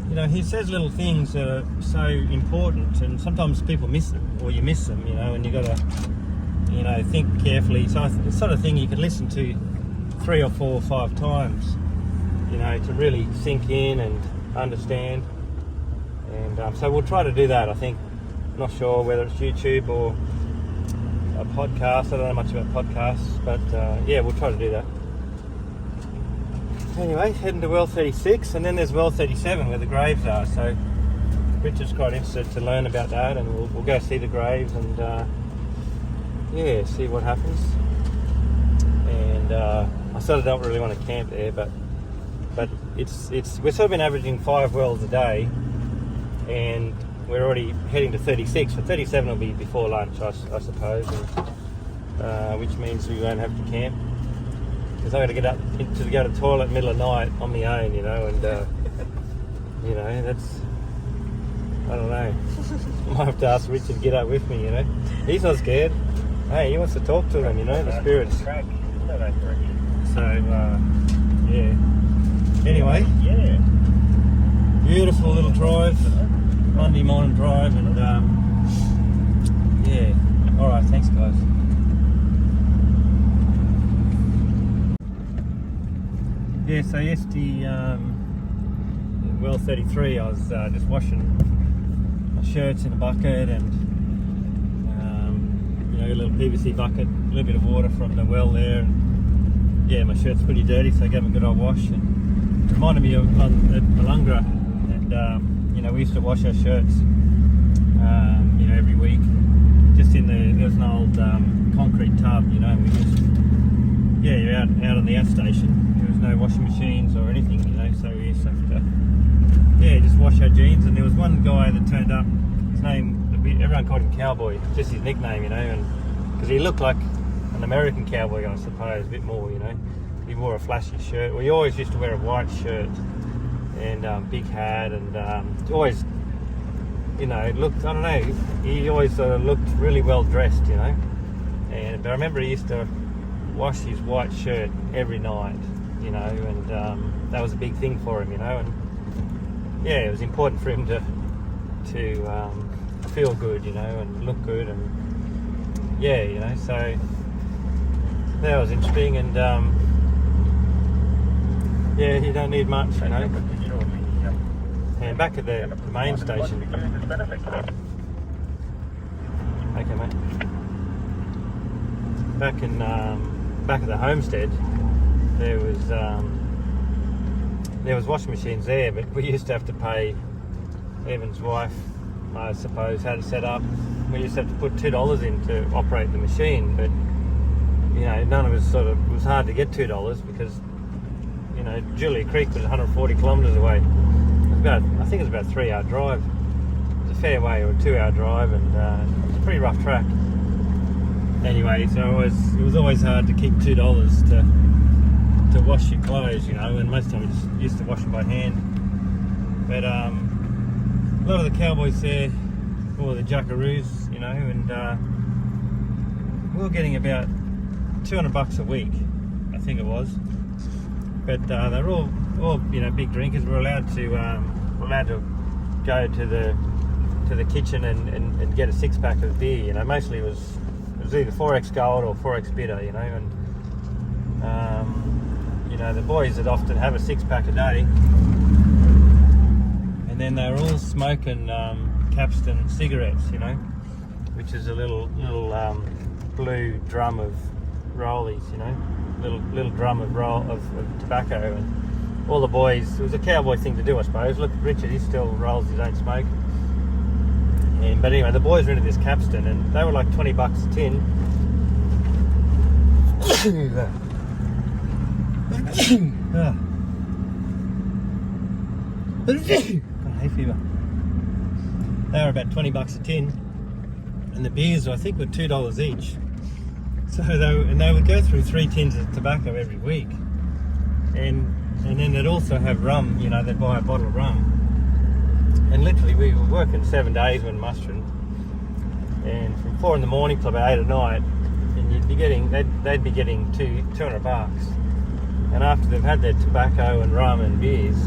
you know, he says little things that are so important, and sometimes people miss them, or you miss them, you know, and you got to, you know, think carefully. So it's the sort of thing you can listen to 3 or 4 or 5 times, you know, to really sink in and understand. And so we'll try to do that, I think. Not sure whether it's YouTube or a podcast. I don't know much about podcasts, but yeah, we'll try to do that. Anyway, heading to well 36, and then there's well 37 where the graves are. So Richard's quite interested to learn about that, and we'll go see the graves and yeah, see what happens. And I sort of don't really want to camp there, but it's we've sort of been averaging 5 wells a day, and we're already heading to 36. So 37 will be before lunch, I suppose, and, which means we won't have to camp, because I've got to get up to go to the toilet in the middle of the night on my own, you know, and you know, that's, I don't know. I might have to ask Richard to get up with me, you know. He's not scared. Hey, he wants to talk to them, you know, the spirits. So, yeah. Anyway, Yeah. beautiful little drive, Monday morning drive, and yeah. All right, thanks, guys. Yeah, so yesterday, well 33, I was just washing my shirts in a bucket, and you know, a little PVC bucket, a little bit of water from the well there, and yeah, my shirt's pretty dirty, so I gave them a good old wash. And it reminded me of at Malungra, and you know, we used to wash our shirts, you know, every week. Just in there was an old concrete tub, you know, and we just, yeah, you're out on the outstation. There was no washing machines or anything, you know, so we used to have to, yeah, just wash our jeans. And there was one guy that turned up, his name, everyone called him Cowboy, just his nickname, you know, and because he looked like an American cowboy, I suppose, a bit more, you know. He wore a flashy shirt. Well, he always used to wear a white shirt and big hat, and always, you know, looked, I don't know, he always looked really well dressed, you know. But I remember he used to wash his white shirt every night, you know, and that was a big thing for him, you know. And yeah, it was important for him to feel good, you know, and look good, and yeah, you know, so that was interesting. And yeah, you don't need much, you know. And back at the main station, okay, mate. Back at the homestead, there was washing machines there, but we used to have to pay. Evan's wife, I suppose, had it set up. We used to have to put $2 in to operate the machine, but you know, none of us it was hard to get $2 because, you know, Julia Creek was 140 kilometres away. I think it was about a 3-hour drive. It was a fair way, or a 2-hour drive, and it was a pretty rough track. Anyway, so it was always hard to keep $2 to wash your clothes, you know, and most of the time we just used to wash it by hand. But a lot of the cowboys there, or the jackaroos, you know, and we were getting about $200 a week, I think it was. But they were all you know, big drinkers. We're allowed to go to the kitchen and get a 6-pack of beer. You know, mostly it was either 4X Gold or 4X Bitter. You know, and you know, the boys would often have a 6-pack a day, and then they were all smoking Capstan cigarettes. You know, which is a little blue drum of rollies. You know, little drum of tobacco. And all the boys, it was a cowboy thing to do, I suppose. Look, Richard, he still rolls his own smoke. But anyway, the boys were into this Capstan, and they were like $20 a tin. Got hay fever. They were about $20 a tin, and the beers, I think, were $2 each. So they would go through 3 tins of tobacco every week, and then they'd also have rum. You know, they'd buy a bottle of rum, and literally we were working 7 days when mustering, and from 4 in the morning till about 8 at night, and they'd be getting $200. And after they've had their tobacco and rum and beers,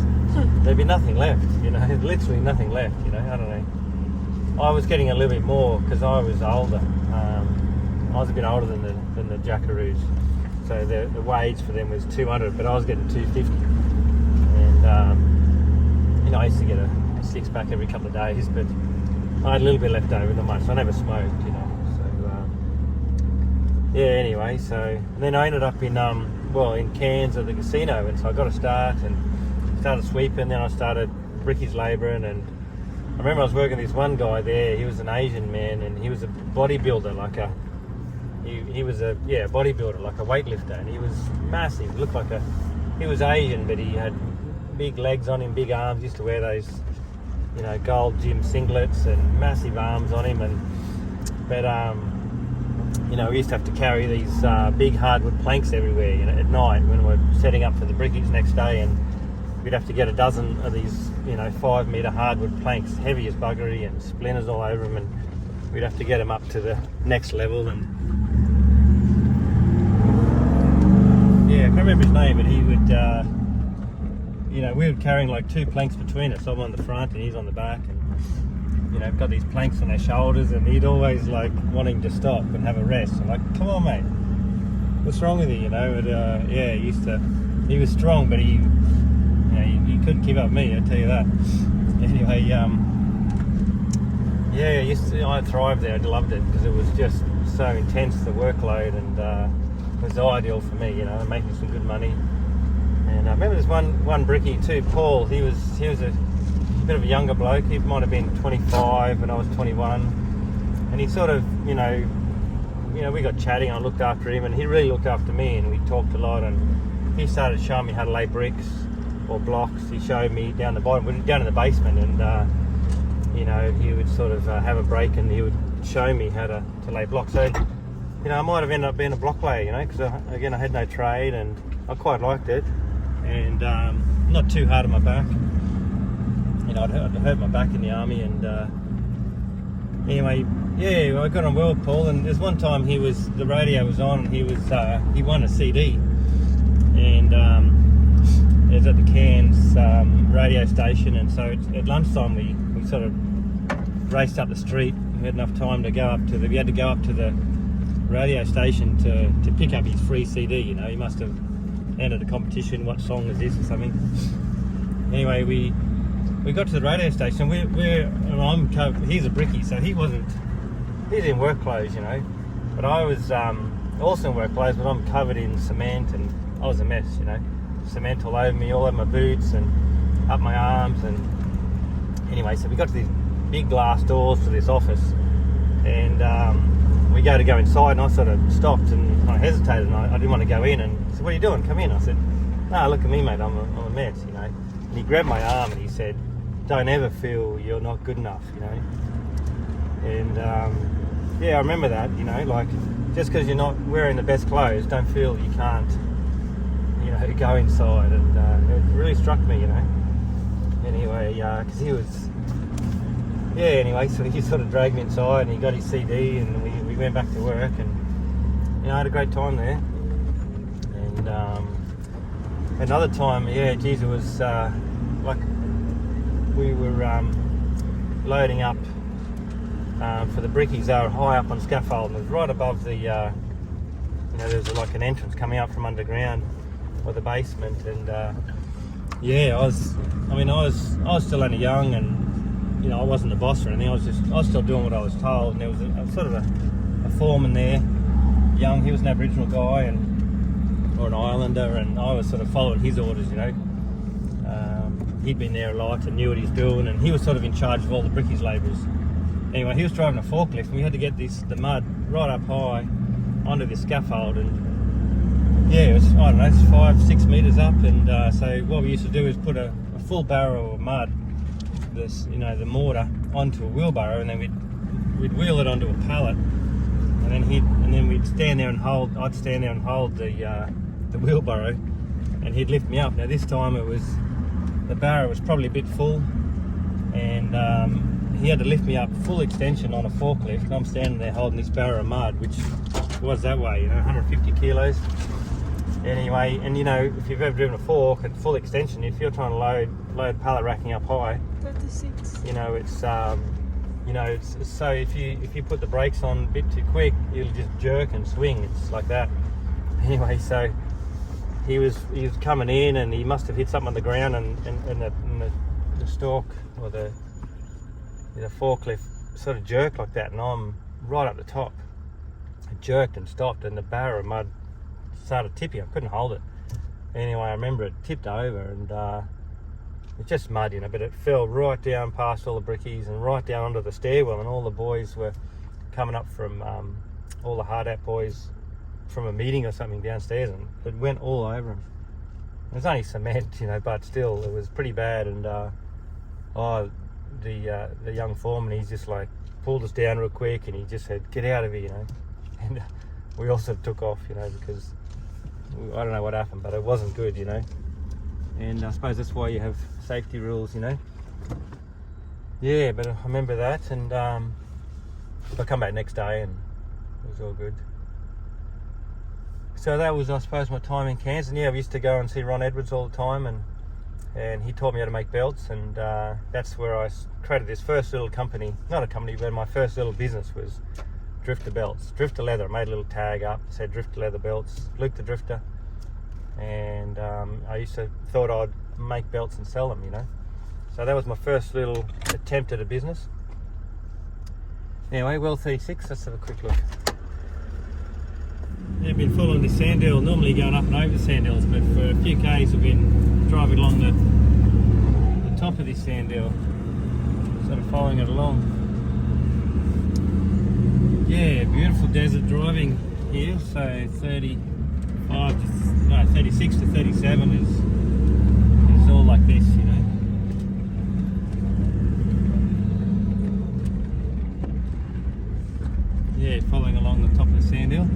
there'd be nothing left. You know, literally nothing left. You know, I don't know. I was getting a little bit more because I was older. I was a bit older than the jackaroos, so the wage for them was $200, but I was getting $250, and you know, I used to get a 6-pack every couple of days, but I had a little bit left over, not much. I never smoked, you know. So yeah, anyway, so and then I ended up in Cairns at the casino, and so I got a start and started sweeping. Then I started brickies labouring, and I remember I was working with this one guy there. He was an Asian man, and he was a bodybuilder, he was a bodybuilder, like a weightlifter, and he was massive. He was Asian, but he had big legs on him, big arms. He used to wear those, you know, gold gym singlets and massive arms on him. But you know, we used to have to carry these big hardwood planks everywhere, you know, at night when we were setting up for the brickies next day, and we'd have to get a dozen of these, you know, 5-metre hardwood planks, heavy as buggery, and splinters all over them, and we'd have to get them up to the next level. And yeah, I can't remember his name, but he would, you know, we were carrying like 2 planks between us. I'm on the front and he's on the back, and you know, got these planks on our shoulders, and he'd always like wanting to stop and have a rest. I'm like, come on, mate, what's wrong with you? You know, and yeah, he was strong, but he couldn't keep up with me, I'll tell you that. Anyway, yeah, I thrived there. I loved it because it was just so intense, the workload, and it was ideal for me, you know, making some good money. And I remember there's one brickie too, Paul. He was a bit of a younger bloke. He might have been 25 when I was 21, and he sort of, you know, we got chatting. I looked after him, and he really looked after me, and we talked a lot. And he started showing me how to lay bricks or blocks. He showed me down the bottom, down in the basement, and you know, he would sort of have a break, and he would show me how to lay blocks. So, you know, I might have ended up being a block layer, you know, because again, I had no trade, and I quite liked it, and not too hard on my back. You know, I'd hurt my back in the army, and anyway, yeah, I got on well with Paul. And there's one time the radio was on, and he won a CD, and it was at the Cairns radio station. And so at lunchtime we sort of raced up the street. We had enough time to go up to we had to go up to the radio station to pick up his free CD. You know, he must have entered a competition. What song is this or something? Anyway, we got to the radio station. He's a brickie, so he's in work clothes, you know, but I was also in work clothes, but I'm covered in cement, and I was a mess, you know, cement all over me, all over my boots and up my arms. And anyway, so we got to these big glass doors to this office, and we go inside, and I sort of stopped and I hesitated, and I didn't want to go in. And he said, "What are you doing? Come in." I said, "No, look at me, mate, I'm a mess, you know." And he grabbed my arm and he said, "Don't ever feel you're not good enough, you know." And yeah, I remember that, you know, like, just because you're not wearing the best clothes, don't feel you can't, you know, go inside. And it really struck me, you know. Anyway, because he was, yeah, anyway, so he sort of dragged me inside, and he got his CD, and we went back to work, and, you know, I had a great time there. And another time, yeah, geez, it was like we were loading up for the brickies. They were high up on scaffold, and it was right above the, you know, there's like an entrance coming up from underground, or the basement. And yeah, I was still only young, and, you know, I wasn't the boss or anything. I was still doing what I was told. And there was a sort of a foreman there, young. He was an Aboriginal guy, or an Islander, and I was sort of following his orders, you know. He'd been there a lot and knew what he was doing, and he was sort of in charge of all the brickies labourers. Anyway, he was driving a forklift, and we had to get the mud right up high onto this scaffold. And yeah, it was, I don't know, it's 5-6 metres up. And so what we used to do is put a full barrel of mud, this, you know, the mortar, onto a wheelbarrow, and then we'd wheel it onto a pallet, and then we'd stand there and hold. I'd stand there and hold the wheelbarrow, and he'd lift me up. Now this time the barrow was probably a bit full, and he had to lift me up full extension on a forklift, and I'm standing there holding this barrow of mud, which was that way, you know, 150 kilos. Anyway, and you know, if you've ever driven a fork at full extension, if you're trying to load pallet racking up high, 36. you know, it's you know, it's so if you put the brakes on a bit too quick, you'll just jerk and swing. It's like that. Anyway, so he was coming in, and he must have hit something on the ground, and the stalk, or the forklift sort of jerked like that, and I'm right up the top. It jerked and stopped, and the barrel of mud started tipping. I couldn't hold it. Anyway, I remember it tipped over, and it's just mud, you know, but it fell right down past all the brickies and right down onto the stairwell, and all the boys were coming up from all the hard hat boys from a meeting or something downstairs, and it went all over them. It was only cement, you know, but still it was pretty bad. And the young foreman, he's just like pulled us down real quick, and he just said, "Get out of here," you know. And we also took off, you know, because I don't know what happened, but it wasn't good, you know. And I suppose that's why you have safety rules, you know. Yeah, but I remember that, and I come back next day, and it was all good. So that was, I suppose, my time in Cairns. And yeah, we used to go and see Ron Edwards all the time, and he taught me how to make belts, and that's where I created this first little company. Not a company, but my first little business was Drifta belts. Drifta leather. I made a little tag up, said Drifta leather belts, Luke the Drifter. And I thought I'd make belts and sell them, you know. So that was my first little attempt at a business. Anyway, well 36, let's have a quick look. I've been following this sand hill, normally going up and over the sand hills, but for a few k's I've been driving along the top of this sand hill, sort of following it along. Yeah, beautiful desert driving here, so 36 to 37 is all like this, you know. Yeah, following along the top of the sand hill.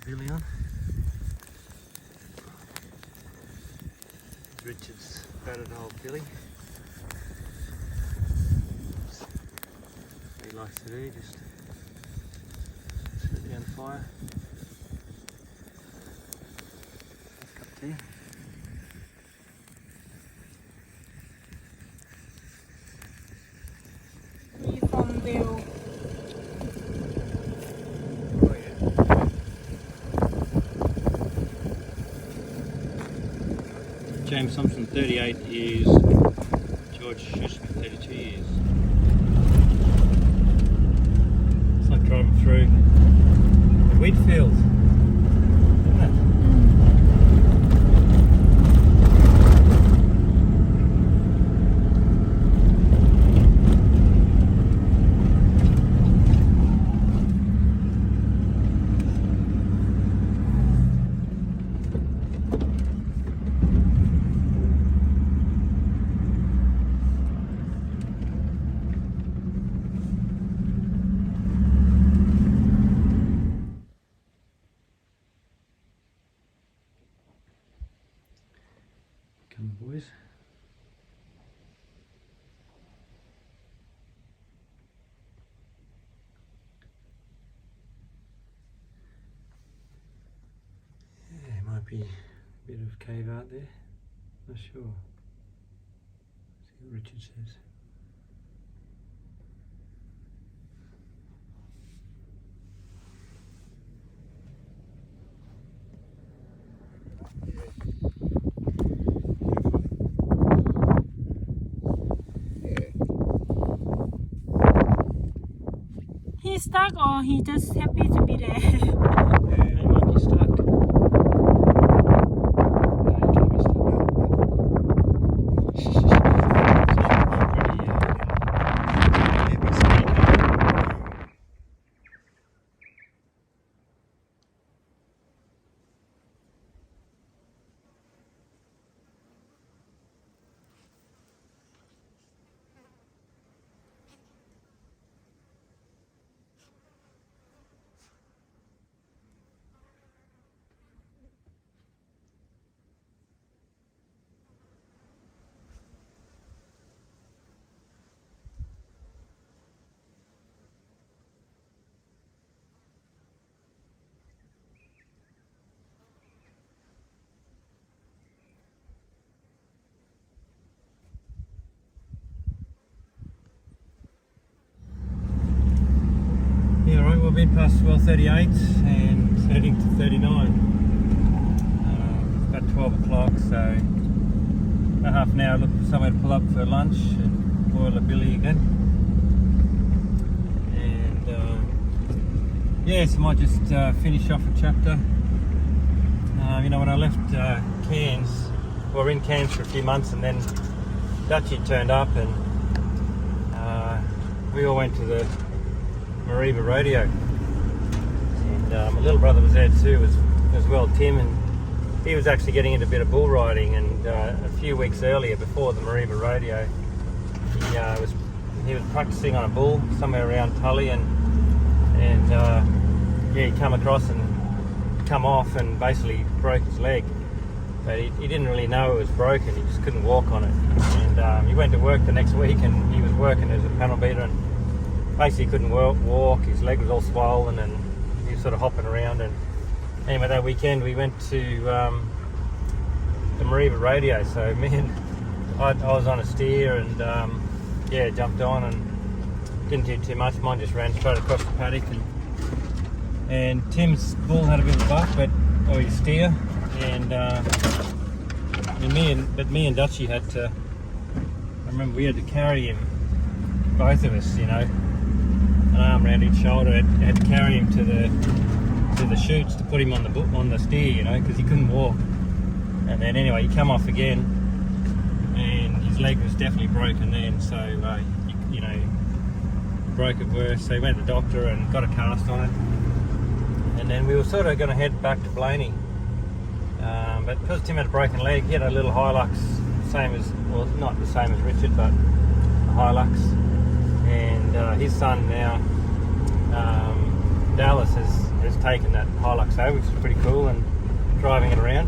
Billy on. Richard's battered old Billy. What he likes to do, just set it down the fire. Cup of tea. We from Bill. James Thompson, 38 years. George Schuster, 32 years. It's like driving through a wheat field, isn't it? Come on, boys. Yeah, might be a bit of cave out there. Not sure. See what Richard says. He's stuck or he just happy to be there? He might be stuck. Yeah, right, we've been past well 38 and heading to 39. It's about 12 o'clock, so about half an hour look for somewhere to pull up for lunch and boil a billy again. And yeah, so I might just finish off a chapter. You know, when I left Cairns, we were in Cairns for a few months, and then Dutchie turned up, and we all went to the Mariba Rodeo, and my little brother was there too as well, Tim, and he was actually getting into a bit of bull riding, and a few weeks earlier, before the Mariba Rodeo, he was practicing on a bull somewhere around Tully, and and yeah, he come across and come off and basically broke his leg. But he didn't really know it was broken. He just couldn't walk on it. And he went to work the next week, and he was working as a panel beater, and basically couldn't walk. His leg was all swollen, and he was sort of hopping around. And anyway, that weekend we went to the Mariba Radio. So me and I was on a steer, and yeah, jumped on and didn't do too much. Mine just ran straight across the paddock, and Tim's bull had a bit of a buck, or his steer, and me and Dutchie had to. I remember we had to carry him, both of us, you know, an arm around each shoulder. Had to carry him to the chutes to put him on the steer, you know, because he couldn't walk. And then anyway, he come off again, and his leg was definitely broken then. So you know, broke it worse. So he went to the doctor and got a cast on it. And then we were sort of going to head back to Blaney, but because Tim had a broken leg, he had a little Hilux, same as, well, not the same as Richard, but a Hilux. And his son now, Dallas, has taken that Hilux over, which is pretty cool, and driving it around.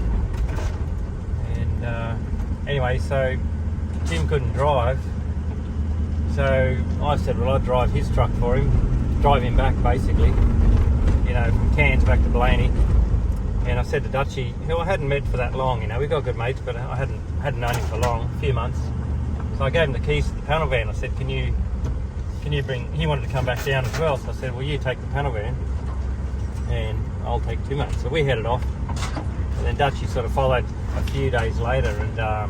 And anyway, so Tim couldn't drive, so I said, well, I'd drive his truck for him, drive him back basically, you know, from Cairns back to Blaney. And I said to Dutchie, who I hadn't met for that long, you know, we got good mates, but I hadn't known him for long, a few months. So I gave him the keys to the panel van. I said, can you bring, he wanted to come back down as well, so I said, well, you take the panel van and I'll take Tim out. So we headed off, and then Dutchie sort of followed a few days later, and I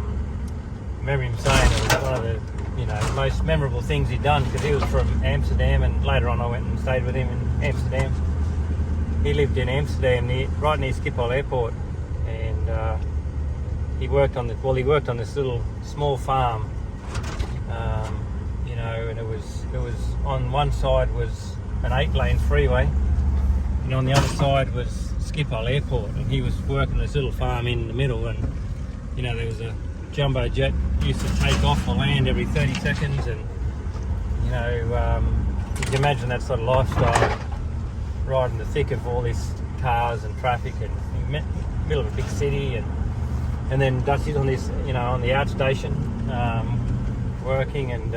remember him saying it was one of the, you know, most memorable things he'd done, because he was from Amsterdam, and later on I went and stayed with him in Amsterdam. He lived in Amsterdam, right near Schiphol Airport, and he worked on this little small farm, you know, and it was on one side was an 8-lane freeway, and on the other side was Schiphol Airport, and he was working this little farm in the middle, and you know, there was a jumbo jet used to take off the land every 30 seconds, and you know, you can imagine that sort of lifestyle, right in the thick of all these cars and traffic, and in the middle of a big city, and then Dutchie's on this, you know, on the outstation, working, and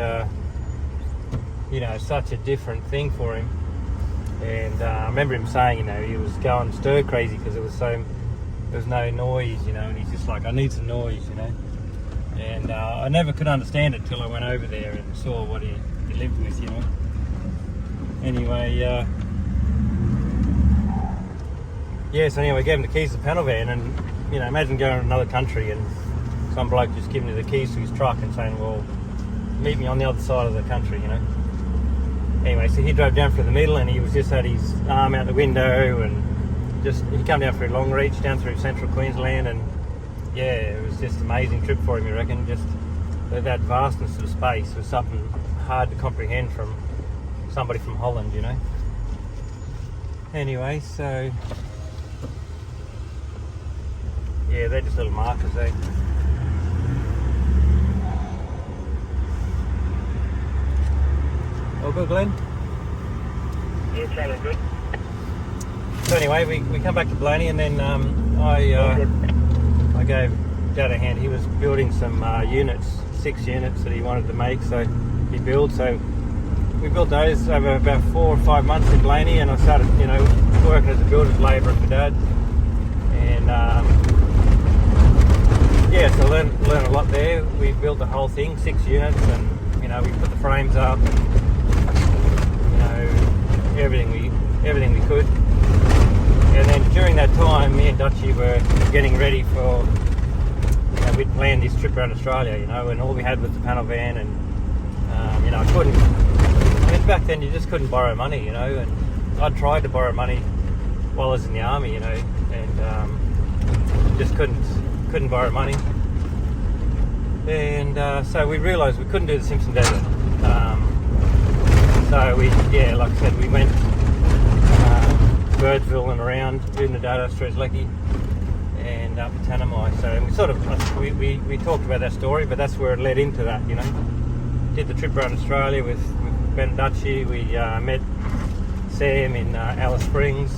you know, such a different thing for him. And I remember him saying, you know, he was going stir crazy because there was no noise, you know, and he's just like, I need some noise, you know. And I never could understand it till I went over there and saw what he lived with, you know. Anyway, yeah, so anyway, I gave him the keys to the panel van, and you know, imagine going to another country and some bloke just giving you the keys to his truck and saying, well, meet me on the other side of the country, you know. Anyway, so he drove down through the middle, and he was just had his arm out the window, and he come down through Longreach, down through central Queensland, and yeah, it was just an amazing trip for him, you reckon. Just that vastness of space was something hard to comprehend from somebody from Holland, you know. Anyway, so yeah, they're just little markers, eh? All good, Glenn? Yeah, sounding good. So anyway, we come back to Blaney, and then I gave Dad a hand. He was building some units, 6 units that he wanted to make, so he built. So we built those over about 4 or 5 months in Blaney, and I started, you know, working as a builder's labourer for Dad. And yeah, so learned a lot there. We built the whole thing, 6 units, and you know, we put the frames up, and you know, everything we could. And then during that time, me and Dutchie were getting ready for, you know, we'd planned this trip around Australia, you know, and all we had was the panel van, and you know, I mean, back then you just couldn't borrow money, you know, and I'd tried to borrow money while I was in the army, you know, and just couldn't borrow money. And so we realised we couldn't do the Simpson Desert. So yeah, like I said, we went Birdsville and around Unadada, Strzelecki, and up to Tanami. So we sort of we talked about that story, but that's where it led into that, you know. Did the trip around Australia with Ben and Dutchie. We met Sam in Alice Springs.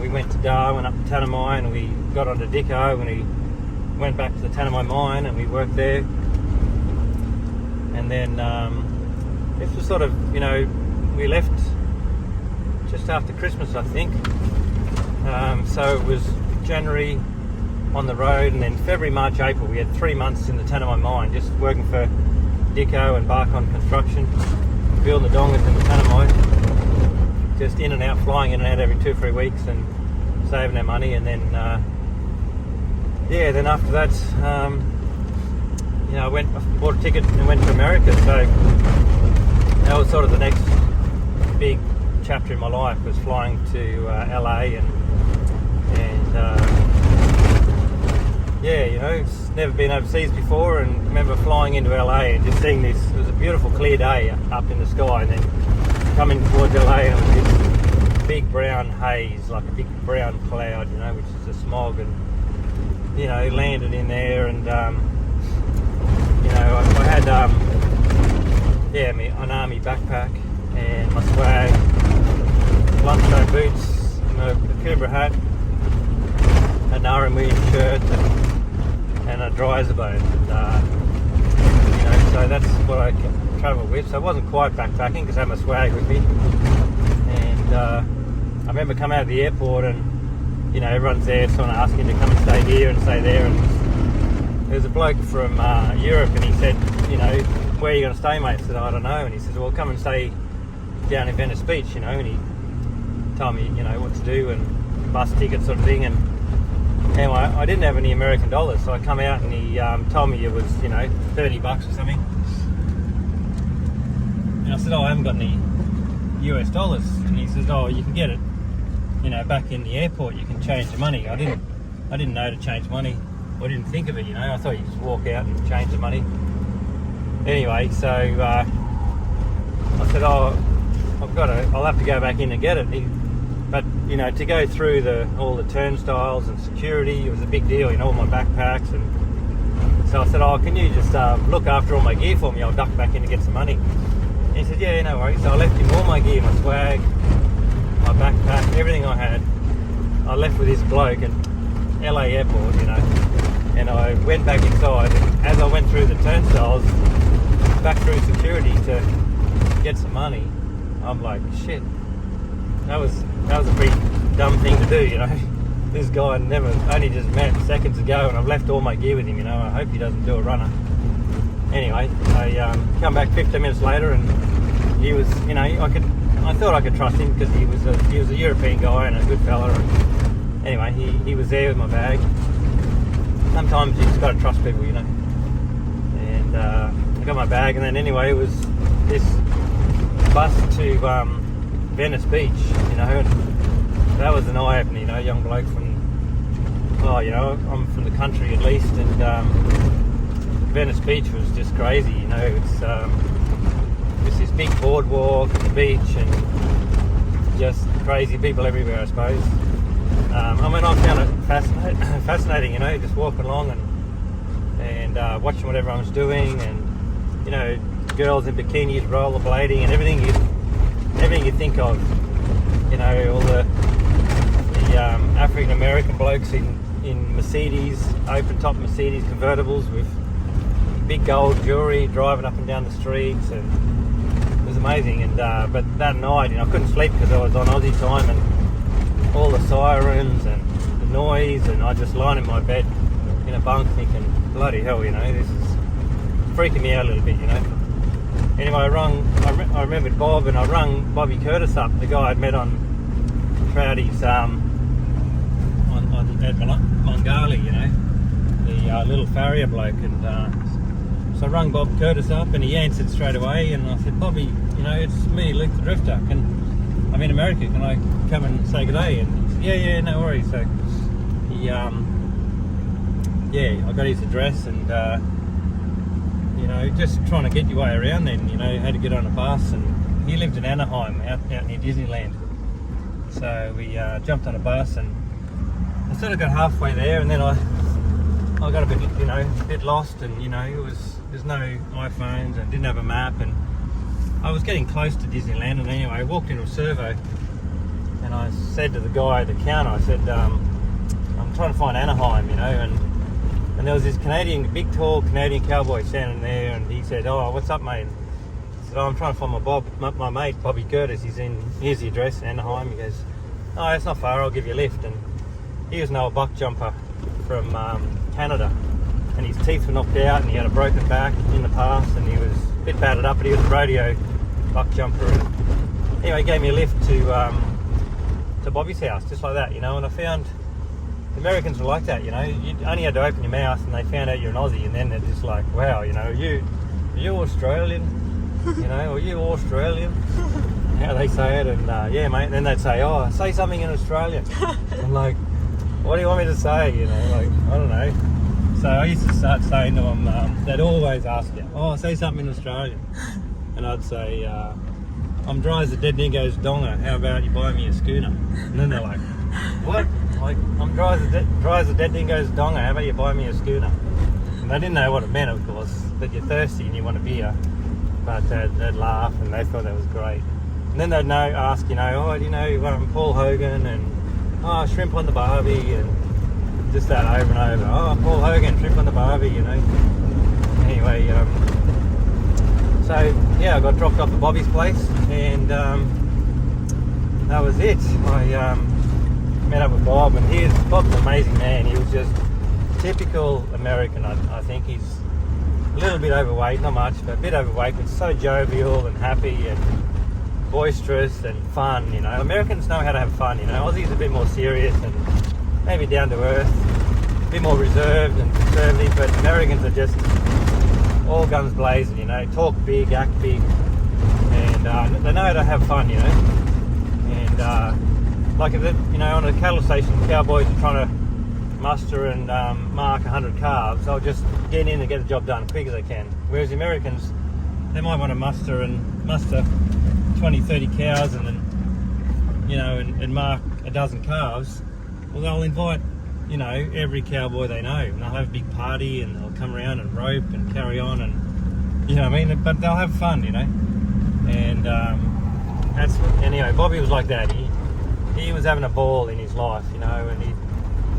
We went to Darwin up to Tanami, and we got onto Dicko, and we went back to the Tanami mine and we worked there. And then this was sort of, we left just after Christmas, I think. So it was January on the road, and then February, March, April, we had 3 months in the Tanami mine, just working for Dicko and Barcon Construction, building the dongas in the Tanami, just in and out, flying in and out every 2 or 3 weeks and saving our money. And then then after that, I bought a ticket and went to America. So that was sort of the next big chapter in my life, was flying to LA and it's never been overseas before, and remember flying into LA and just seeing this. It was a beautiful clear day up in the sky, and then coming towards LA and it was this big brown haze, like a big brown cloud, which is the smog, and landed in there, and I had an army backpack and my swag, lunchtime boots, a Cobra hat, an RME shirt, and a dryzer bone. So that's what I travelled with. So I wasn't quite backpacking because I had my swag with me. And I remember coming out of the airport, and everyone's there sort of asking to come and stay here and stay there. And there was a bloke from Europe, and he said, where are you going to stay, mate? I said, I don't know. And he says, well, come and stay down in Venice Beach, and he told me, what to do and bus tickets sort of thing. And anyway, I didn't have any American dollars, so I come out and he told me it was, $30 or something. And I said, I haven't got any US dollars. And he says, you can get it, back in the airport. You can change the money. I didn't know to change money. I didn't think of it, I thought you just walk out and change the money. Anyway, so I said, I'll have to go back in and get it. But to go through all the turnstiles and security, it was a big deal, all my backpacks. And so I said, can you just look after all my gear for me? I'll duck back in to get some money. And he said, yeah, no worries. So I left him all my gear, my swag, my backpack, everything I had. I left with this bloke at LA airport, and I went back inside. And as I went through the turnstiles, back through security to get some money, I'm like, shit. That was a pretty dumb thing to do, This guy only just met seconds ago, and I've left all my gear with him, I hope he doesn't do a runner. Anyway, I come back 15 minutes later, and he was, I thought I could trust him because he was a European guy and a good fella. And anyway, he was there with my bag. Sometimes you just got to trust people, And I got my bag, and then anyway, it was this bus to Venice Beach, and that was an eye-opener, young bloke from, I'm from the country at least, and Venice Beach was just crazy, it's just this big boardwalk at the beach, and just crazy people everywhere, I suppose. I found it fascinating, just walking along and watching what everyone was doing, and girls in bikinis rollerblading, and everything you think of, all the African American blokes in Mercedes, open top Mercedes convertibles with big gold jewelry, driving up and down the streets, and it was amazing. And but that night, I couldn't sleep because I was on Aussie time, and all the sirens and the noise, and I just lying in my bed in a bunk thinking, bloody hell, this is freaking me out a little bit, Anyway, I remembered Bob, and I rung Bobby Curtis up, the guy I'd met on Trouty's at Mongali, the little farrier bloke, and so I rung Bob Curtis up, and he answered straight away, and I said, Bobby, it's me, Luke the Drifter. I'm in America. Can I come and say good day? And he said, yeah, no worries. So he, I got his address, and just trying to get your way around then, had to get on a bus, and he lived in Anaheim, out near Disneyland. So we jumped on a bus, and I sort of got halfway there, and then I got a bit lost, and there's no iPhones, and didn't have a map, and I I was getting close to Disneyland, and anyway, I walked into a servo, and I said to the guy at the counter, I said, I'm trying to find Anaheim, you know, and there was this big tall Canadian cowboy standing there, and he said, oh, what's up, mate? I said, oh, I'm trying to find my mate, Bobby Curtis. Here's the address, Anaheim. He goes, oh, it's not far, I'll give you a lift. And he was an old buck jumper from Canada, and his teeth were knocked out, and he had a broken back in the past, and he was a bit battered up, but he was a rodeo buck jumper. And anyway, he gave me a lift to Bobby's house, just like that, you know. And I found Americans were like that, you know. You only had to open your mouth, and they found out you're an Aussie, and then they're just like, wow, you know, are you Australian? You know, are you Australian? How they say it, and yeah, mate. And then they'd say, oh, say something in Australian. I'm like, what do you want me to say? You know, like, I don't know. So I used to start saying to them, they'd always ask you, oh, say something in Australian. And I'd say, I'm dry as a dead dingo's donga, how about you buy me a schooner? And then they're like, what? Like, I'm dry as a dead dingo's donga, how about you buy me a schooner? And they didn't know what it meant, of course, that you're thirsty and you want a beer. But they'd laugh, and they thought that was great. And then they'd ask, you know, oh, do you know Paul Hogan, and oh, shrimp on the barbie, and just that over and over. Oh, Paul Hogan, shrimp on the barbie, you know. Anyway, so yeah, I got dropped off at Bobby's place, and that was it. I met up with Bob, and Bob's an amazing man. He was just typical American. I think he's a little bit overweight, not much, but a bit overweight, but so jovial and happy and boisterous and fun, you know. Americans know how to have fun, you know. Aussies are a bit more serious and maybe down to earth, a bit more reserved and conservative, but Americans are just all guns blazing, you know. Talk big, act big, and they know how to have fun, you know. And like, you know, on a cattle station, cowboys are trying to muster and mark 100 calves. They'll just get in and get the job done quick as they can. Whereas the Americans, they might want to muster 20, 30 cows and then, you know, and mark a dozen calves. Well, they'll invite, you know, every cowboy they know, and they'll have a big party, and they'll come around and rope and carry on, and you know what I mean. But they'll have fun, you know. And anyway, Bobby was like that. He was having a ball in his life, you know, and he'd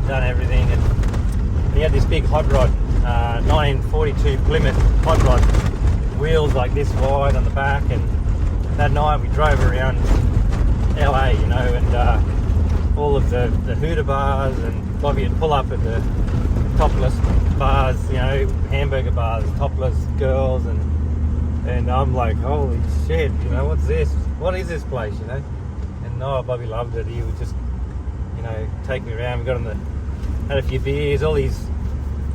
done everything, and he had this big hot rod, 1942 Plymouth hot rod, wheels like this wide on the back, and that night we drove around LA, you know, and all of the Hooter bars, and Bobby would pull up at the topless bars, you know, hamburger bars, topless girls, and I'm like, holy shit, you know, what's this? What is this place, you know? And Bobby loved it. He would just, you know, take me around. We got had a few beers, all these,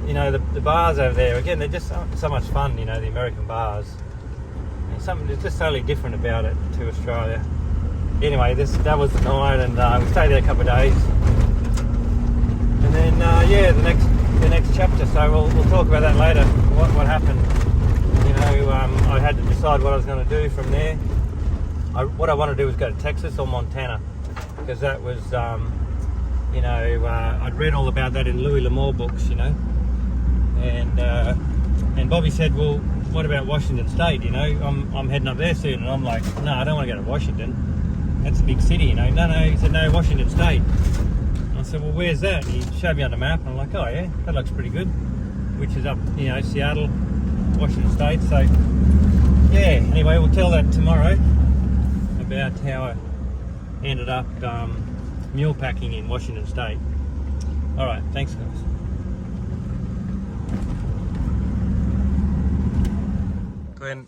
you know, the bars over there, again, they're just so much fun, you know, the American bars. And something that's just totally different about it to Australia. Anyway, that was the night, and we stayed there a couple of days. And then, yeah, the next chapter, so we'll talk about that later, what happened. You know, I had to decide what I was going to do from there. What I wanted to do was go to Texas or Montana, because that was, you know, I'd read all about that in Louis L'Amour books, you know. And Bobby said, well, what about Washington State? You know, I'm heading up there soon. And I'm like, no, I don't want to go to Washington. That's a big city, you know. No, he said, no, Washington State. I said, well, where's that? And he showed me on the map, and I'm like, oh yeah, that looks pretty good. Which is up, you know, Seattle, Washington State. So yeah, anyway, we'll tell that tomorrow about how I ended up mule packing in Washington State. All right, thanks guys. Glenn,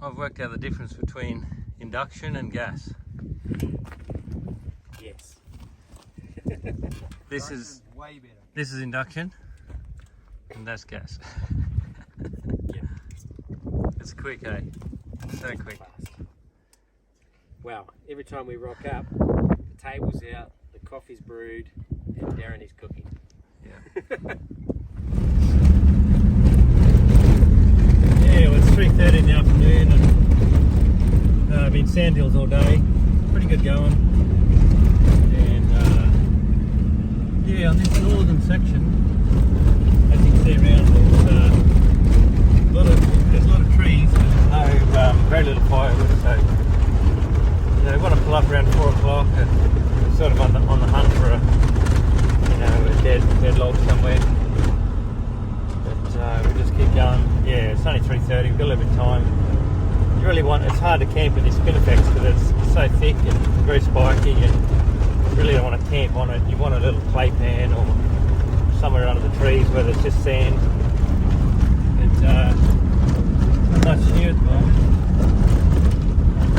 I've worked out the difference between induction and gas. Yes. This is way better. This is induction, and that's gas. Yeah. It's quick, eh? So quick. Fast. Wow, every time we rock up, the table's out, the coffee's brewed, and Darren is cooking. Yeah. Yeah, well, it's 3:30 in the afternoon, and I've been sandhills all day. Pretty good going. And yeah, on this northern section, as you can see around, there's a lot of trees. There's very little firewood. So you know, we want to pull up around 4 o'clock and sort of on the hunt for a dead log somewhere. But we just keep going. Yeah, it's only 3:30. We've got a little bit of time. You really want. It's hard to camp with this spinifex because it's so thick and very spiky, and you really don't want to camp on it. You want a little playpan or somewhere under the trees where there's just sand. But not much here at the moment.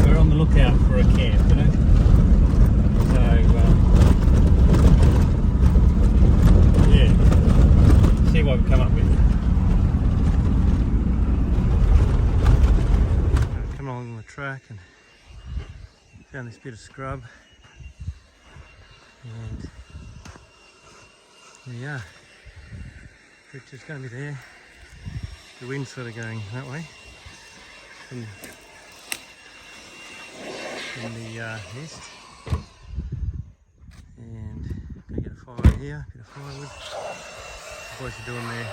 We're on the lookout for a camp, you know. So yeah, see what we come up with. Come along the track and found this bit of scrub, and there you are. Picture's going to be there. The wind's sort of going that way from the mist, and gonna get a fire here, a bit of firewood. The boys are doing their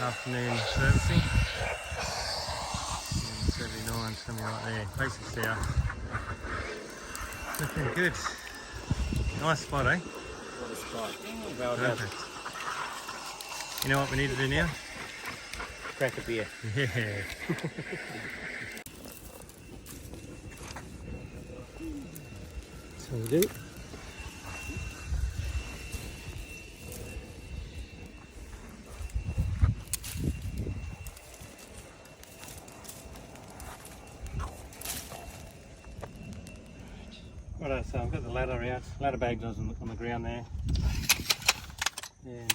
afternoon servicing. And 79, something like there. Basic south. Looking good. Nice spot, eh? What a spot. Well done. Perfect. You know what we need to do now? Crack a beer. Yeah. So we do. Right, so I've got the ladder out. Ladder bags on the ground there. And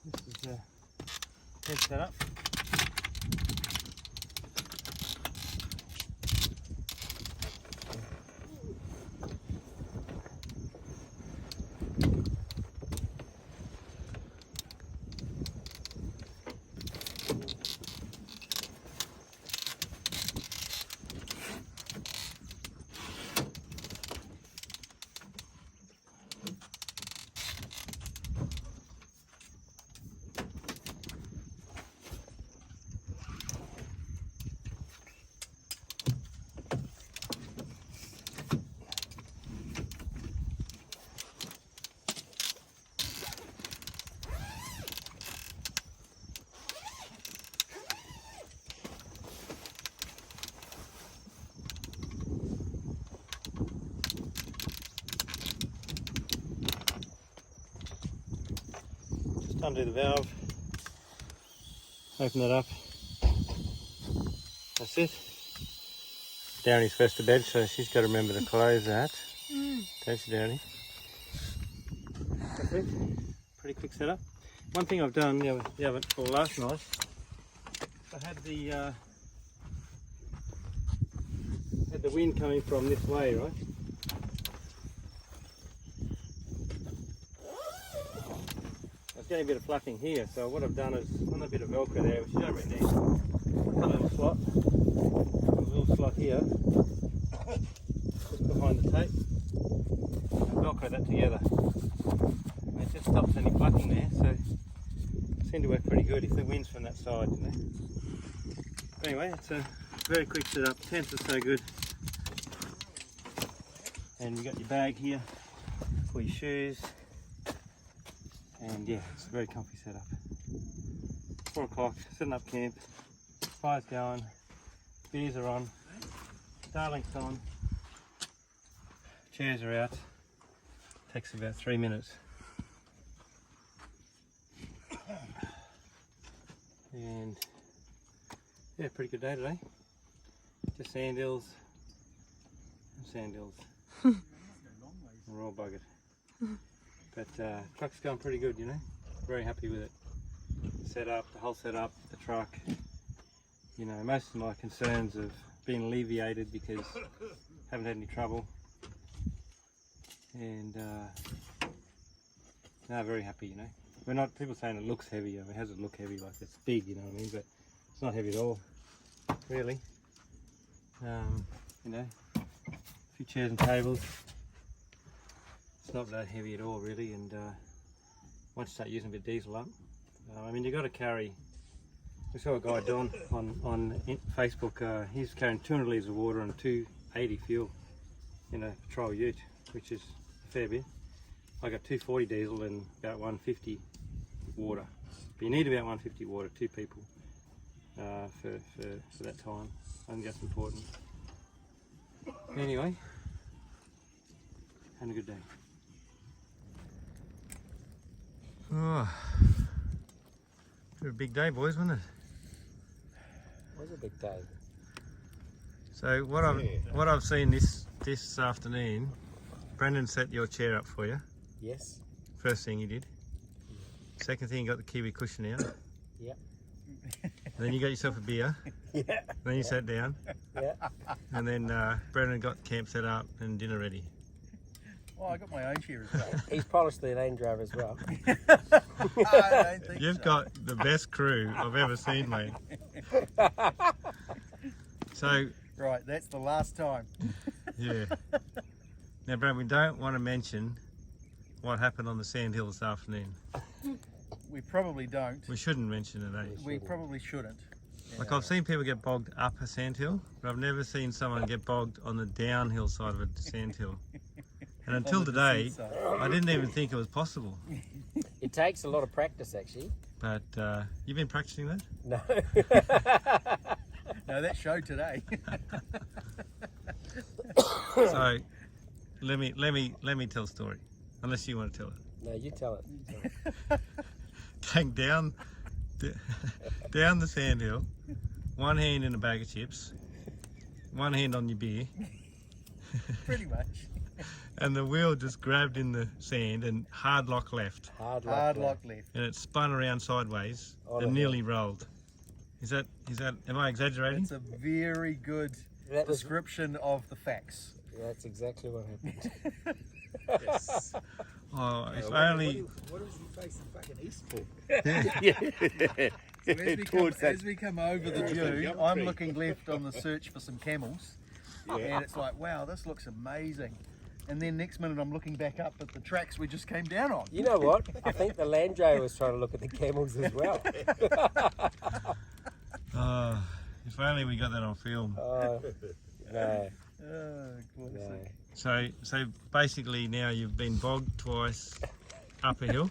this is the head set up. Undo the valve, open it up, that's it. Downy's first to bed, so she's got to remember to close that. Thanks, Downy. That's it, pretty quick setup. One thing I've done last night, I had the wind coming from this way, right? Getting a bit of flapping here, so what I've done is on a bit of Velcro there, which you don't really need, cut a little slot here, just behind the tape, and Velcro that together. And it just stops any flapping there, so it seemed to work pretty good if the wind's from that side, you know. Anyway, it's a very quick setup. Tents are so good, and you've got your bag here for your shoes. And yeah, it's a very comfy setup. 4 o'clock, setting up camp, fire's going, beers are on, Starlink's on, chairs are out. Takes about 3 minutes. And yeah, pretty good day today. Just sand hills and sand hills. We're all buggered. But truck's going pretty good, you know. Very happy with it. Setup, the whole setup, the truck. You know, most of my concerns have been alleviated because I haven't had any trouble. And no, very happy, you know. We're not, people saying it looks heavy. I mean, how does it look heavy? Like it's big, you know what I mean? But it's not heavy at all, really. You know, a few chairs and tables. It's not that heavy at all really, and once you start using a bit of diesel up, I mean, you got to carry. We saw a guy Don on Facebook. He's carrying 200 litres of water and 280 fuel in a patrol ute, which is a fair bit. I got 240 diesel and about 150 water. But you need about 150 water, 2 people for that time. I think that's important. Anyway, had a good day. Oh, a big day, boys, wasn't it? It was a big day. So what I've seen this afternoon, Brendan set your chair up for you. Yes. First thing he did. Second thing, you got the kiwi cushion out. Yep. And then you got yourself a beer. Yeah. Then you sat down. Yeah. And then Brendan got camp set up and dinner ready. Oh, I got my own chair as well. He's polished the Land Rover as well. I don't think You've so. got the best crew I've ever seen, mate. So, Right, that's the last time. yeah. Now, Brad, we don't want to mention what happened on the sand hill this afternoon. We probably don't. We shouldn't mention it, eh? We probably shouldn't. Like, I've seen people get bogged up a sand hill, but I've never seen someone get bogged on the downhill side of a sand hill. And until On the today, descent side. I didn't even think it was possible. It takes a lot of practice, actually. But you've been practicing that? No. No, that showed today. So, let me tell a story, unless you want to tell it. No, you tell it. Going down the sand hill, one hand in a bag of chips, one hand on your beer, Pretty much. and the wheel just grabbed in the sand and hard lock left, Hard Hard luck. lock left. and it spun around sideways On and a nearly rolled. Is that? Am I exaggerating? It's a very good That was, description of the facts. that's exactly what happened. Yes. Oh, if only. What was he facing fucking east for? As we come over the dune, I'm looking left on the search for some camels, and it's like, wow, this looks amazing. And then next minute I'm looking back up at the tracks we just came down on. You know what? I think the Land Rover was trying to look at the camels as well. Oh, if only we got that on film. No. Oh, No. classic. So basically now you've been bogged twice up a hill,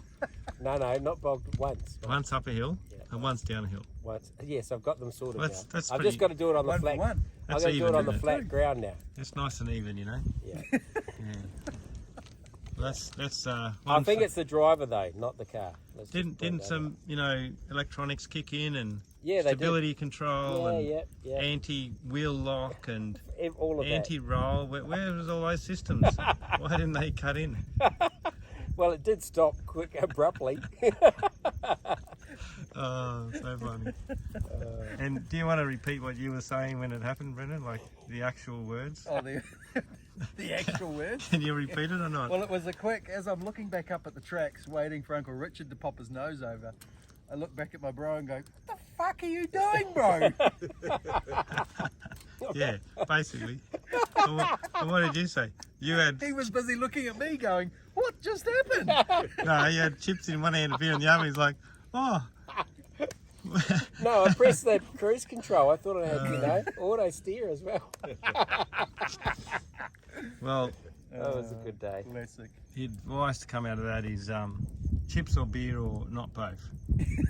No, not bogged once. once up a hill, Yeah. and once down a hill. Once. Yes, I've got them sorted Well, now. that's I've pretty- just got to do it on the One for flat. one. I've That's got to do even, it on the isn't it? flat ground now. It's nice and even, you know. Yeah. Yeah. Well, that's I one think for- it's the driver though, not the car. Let's just point didn't that some electronics kick in and Yeah, they did. stability control and Yeah. anti-wheel lock and All of that. anti-roll? Where was all those systems? Why didn't they cut in? Well, it did stop quick abruptly. Oh, so funny. And do you want to repeat what you were saying when it happened, Brendan? Like the actual words? Oh, the actual words. Can you repeat it or not? Well, it was a quick, as I'm looking back up at the tracks, waiting for Uncle Richard to pop his nose over, I look back at my bro and go, what the fuck are you doing, bro? Yeah, basically. And what did you say? You had He was busy looking at me going, what just happened? no, you had chips in one hand and beer in the other. He's like, oh. No, I pressed that cruise control. I thought I had, auto steer as well. Well, That was a good day. Classic. the advice to come out of that is chips or beer or not both.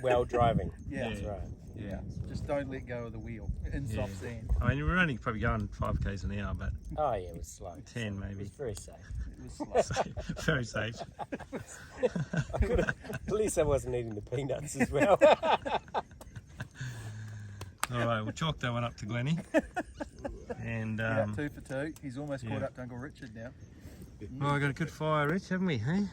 Well driving. Yeah. That's right. Yeah. Just don't let go of the wheel in Yeah. soft sand. I mean, we're only probably going 5 k's an hour, but Oh yeah, it was slow. 10 It maybe. was very safe. It was slow. Very safe. At least I wasn't eating the peanuts as well. All right, we'll chalk that one up to Glennie. And Yeah, 2 for 2. He's almost caught yeah. up to Uncle Richard now. well, I got a good fire, Rich, haven't we? Hey,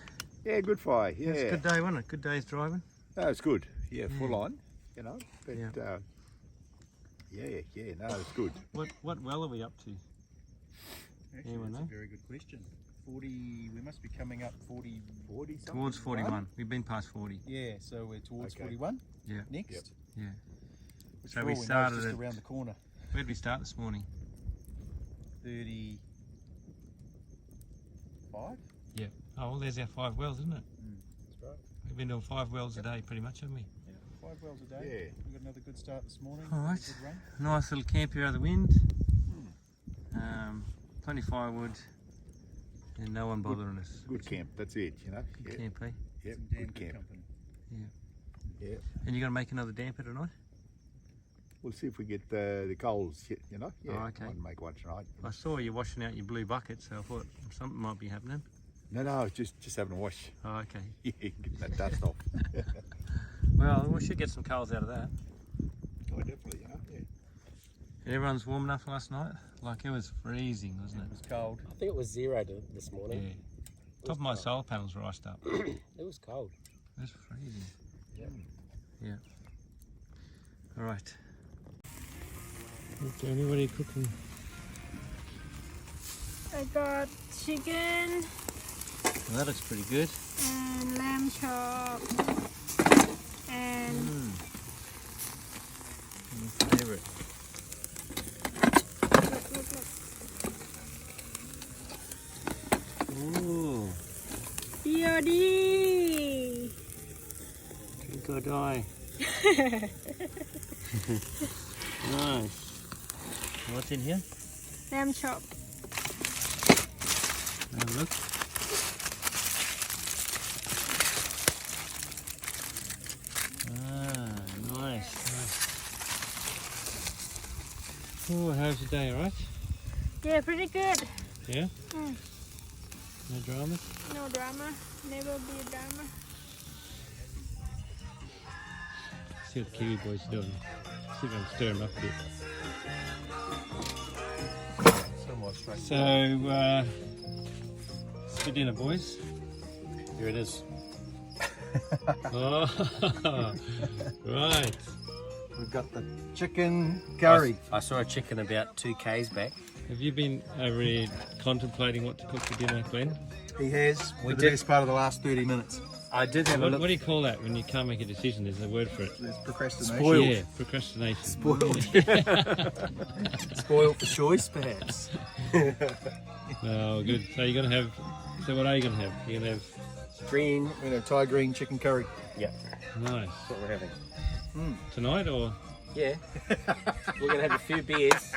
Yeah, good fire. Yeah, it's a good day, wasn't it? Good day's driving. no, it's good. Yeah, full on. You know, but Yeah. no, it's good. What well are we up to? Actually, Anyone that's a know? very good question. 40, we must be coming up 40. 40 something. Towards 41. We've been past 40. Yeah, so we're towards Okay. 41 Yeah. next. Yep. Yeah. Which So for we all know is started just at- around the corner. Where did we start this morning? 30. 5. Yeah. Oh, well, there's our 5 wells, isn't it? That's right. We've been doing 5 wells a day pretty much, haven't we? Yeah, 5 wells a day. Yeah. We got another good start this morning. All right. Good run. Nice little camp here out of the wind. Plenty of firewood. And no one bothering us. Good camp, that's it, you know. Good Yeah. camp, eh? Yep, Some damn good good camp. company. Yeah. And you're going to make another damper tonight? We'll see if we get the coals, you know. Yeah, Oh, okay. I'll make one tonight. I saw you washing out your blue bucket, so I thought something might be happening. No, just having a wash. Oh, okay. Yeah, getting that dust off. Well, we should get some coals out of that. Oh, definitely, you know. Yeah. And everyone's warm enough last night? Like, it was freezing, wasn't It it? was cold. I think it was 0 this Yeah. morning. Top of my solar panels were iced up. It was cold. It was freezing. Yeah. Yeah. All right. Okay, anybody cooking? I got chicken Well, that looks pretty good. and lamb chop and My favourite. look. Ooh, BOD. good eye. Nice. What's in here? Lamb chop. Have a look. Ah, nice. Oh, how's your day, alright? Yeah, pretty good. Yeah? Mm. No dramas? No drama. Never be a drama. See what the Kiwi boys are doing. See if I can stir them up a bit. Somewhat straight. So, it's for dinner, boys. Here it is. Oh, right. We've got the chicken curry. I saw a chicken about 2 k's back. Have you been over here contemplating what to cook for dinner, Glenn? He has. We For the did. best part of the last 30 minutes. I did have a What look. do you call that when you can't make a decision? There's a word for it. There's procrastination. Spoiled. Yeah, procrastination. Spoiled. Spoiled for choice, perhaps. Oh, good. So you're gonna have. So what are you gonna have? You're gonna have. Green. We're going to have Thai green chicken curry. Yeah, Nice. that's what we're having. Tonight or? Yeah. We're going to have a few beers.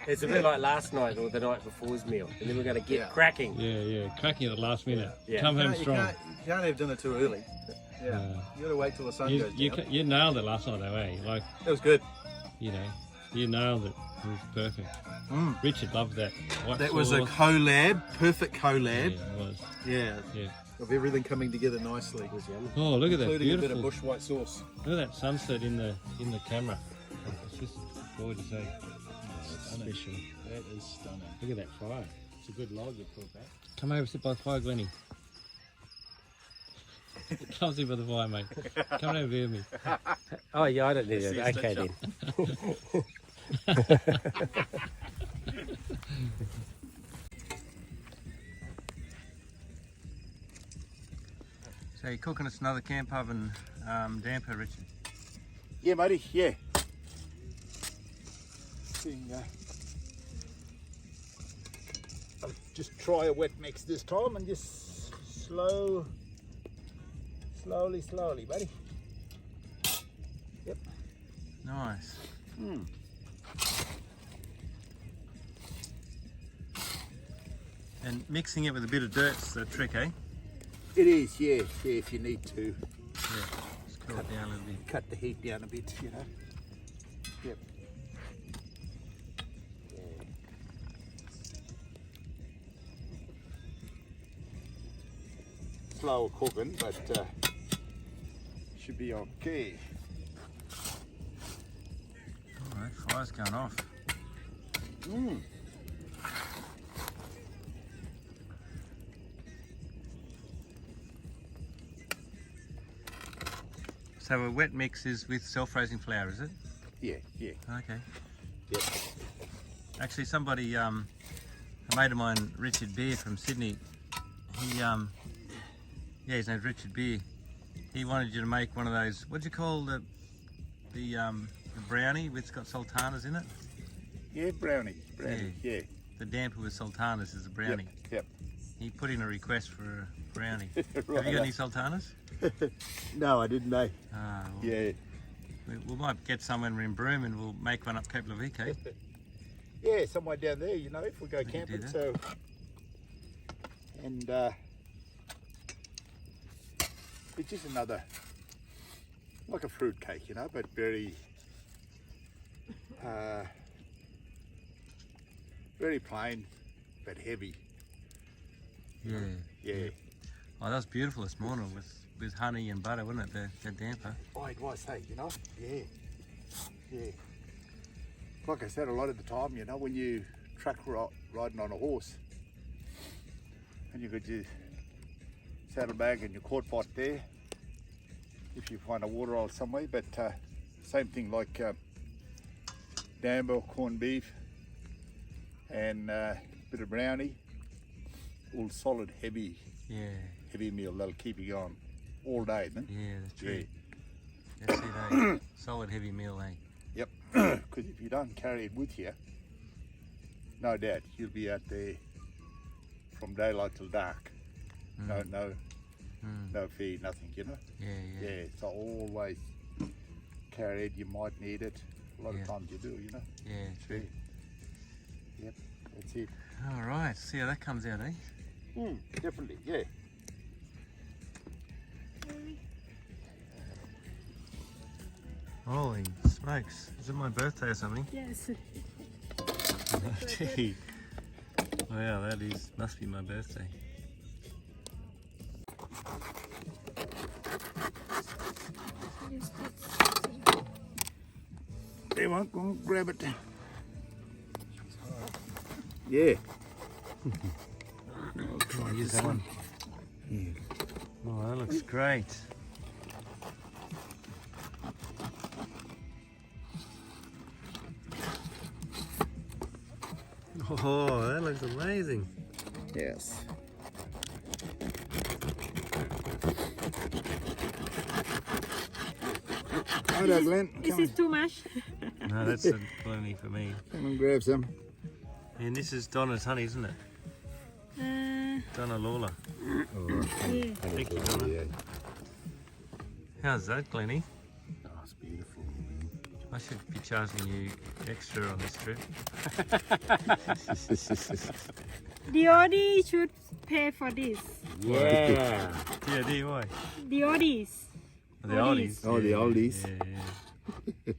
It's a bit like last night or the night before's meal. And then we're going to get cracking. Yeah. Cracking at the last minute. Yeah. Come home You strong. can't have dinner too early. Yeah. No. You got to wait till the sun You, goes you, down. you nailed it last night, though, eh? Like, It was good. you know, you nailed it. It was perfect. Richard loved that. White That was a sauce. collab, perfect Yeah, collab. it was. Yeah. Yeah. Of everything coming together nicely. Oh, look at that Including a bit beautiful. of bush white sauce. Look at that sunset in the camera. It's just gorgeous, eh? Stunning. Special. That is stunning. Look at that fire. It's a good log you pulled back. Come over, sit by the fire, Glennie. Come sit by the fire, mate. Come over here with me. Oh, yeah, I don't need it. Okay, then. So you're cooking us another camp oven damper, Richard. Yeah, matey, yeah. I'll just try a wet mix this time and just slowly, buddy. Yep. Nice. And mixing it with a bit of dirt's the trick, eh? It is, yeah, if you need to Yeah. Just cool it down a little bit. cut the heat down a bit, you know. Yep. Slower cooking, but should be okay. Alright, fire's going off. So a wet mix is with self-raising flour, is it? Yeah. Okay. Yep. Actually, somebody, a mate of mine, Richard Beer from Sydney, he, yeah, his name's Richard Beer. He wanted you to make one of those. What do you call the brownie with got sultanas in it? Yeah, brownie, yeah. The damper with sultanas is a brownie. Yep. he put in a request for a brownie. Have you got any sultanas? No, I didn't know. Ah, well, Yeah. we might get some when we're in Broome and we'll make one up Kaplavik. Yeah, somewhere down there, you know, if we go We could do camping. that. So, and it's just another, like a fruit cake, you know, but very, very plain, but heavy. Yeah. Yeah. Oh, that was beautiful this morning with honey and butter, wasn't it? The damper. Oh, it was, hey, you know? Yeah. Yeah. Like I said, a lot of the time, you know, when you truck riding on a horse and you got your saddlebag and your quart pot there, if you find a water hole somewhere, but same thing like damper, corned beef and a bit of brownie, all solid, heavy meal that'll keep you going all day, isn't it? Yeah, that's true. Yeah. That's it, eh? Solid heavy meal, eh? Yep, because if you don't carry it with you, no doubt you'll be out there from daylight till dark. No feed, nothing, you know? Yeah. So always carry it, you might need it. A lot Yeah. of times you do, you know? Yeah, true. Yep, that's it. All right, see how that comes out, eh? Definitely, yeah. Holy smokes. Is it my birthday or something? Yes. Gee. Wow, must be my birthday. There you go and grab it. Yeah. Come on, use that one. Oh, that looks great. Oh, that looks amazing. Yes. Righto, Glenn. Is it too much? No, that's plenty for me. Come and grab some. And this is Donna's honey, isn't it? Donna Lawler. Yeah. Thank you, Donna. How's that, Glennie? Oh, it's beautiful. I should be charging you extra on this trip. The Audi should pay for this. Yeah. Yeah, DIY. The Audis. The oldies. Oh, the oldies. Yeah.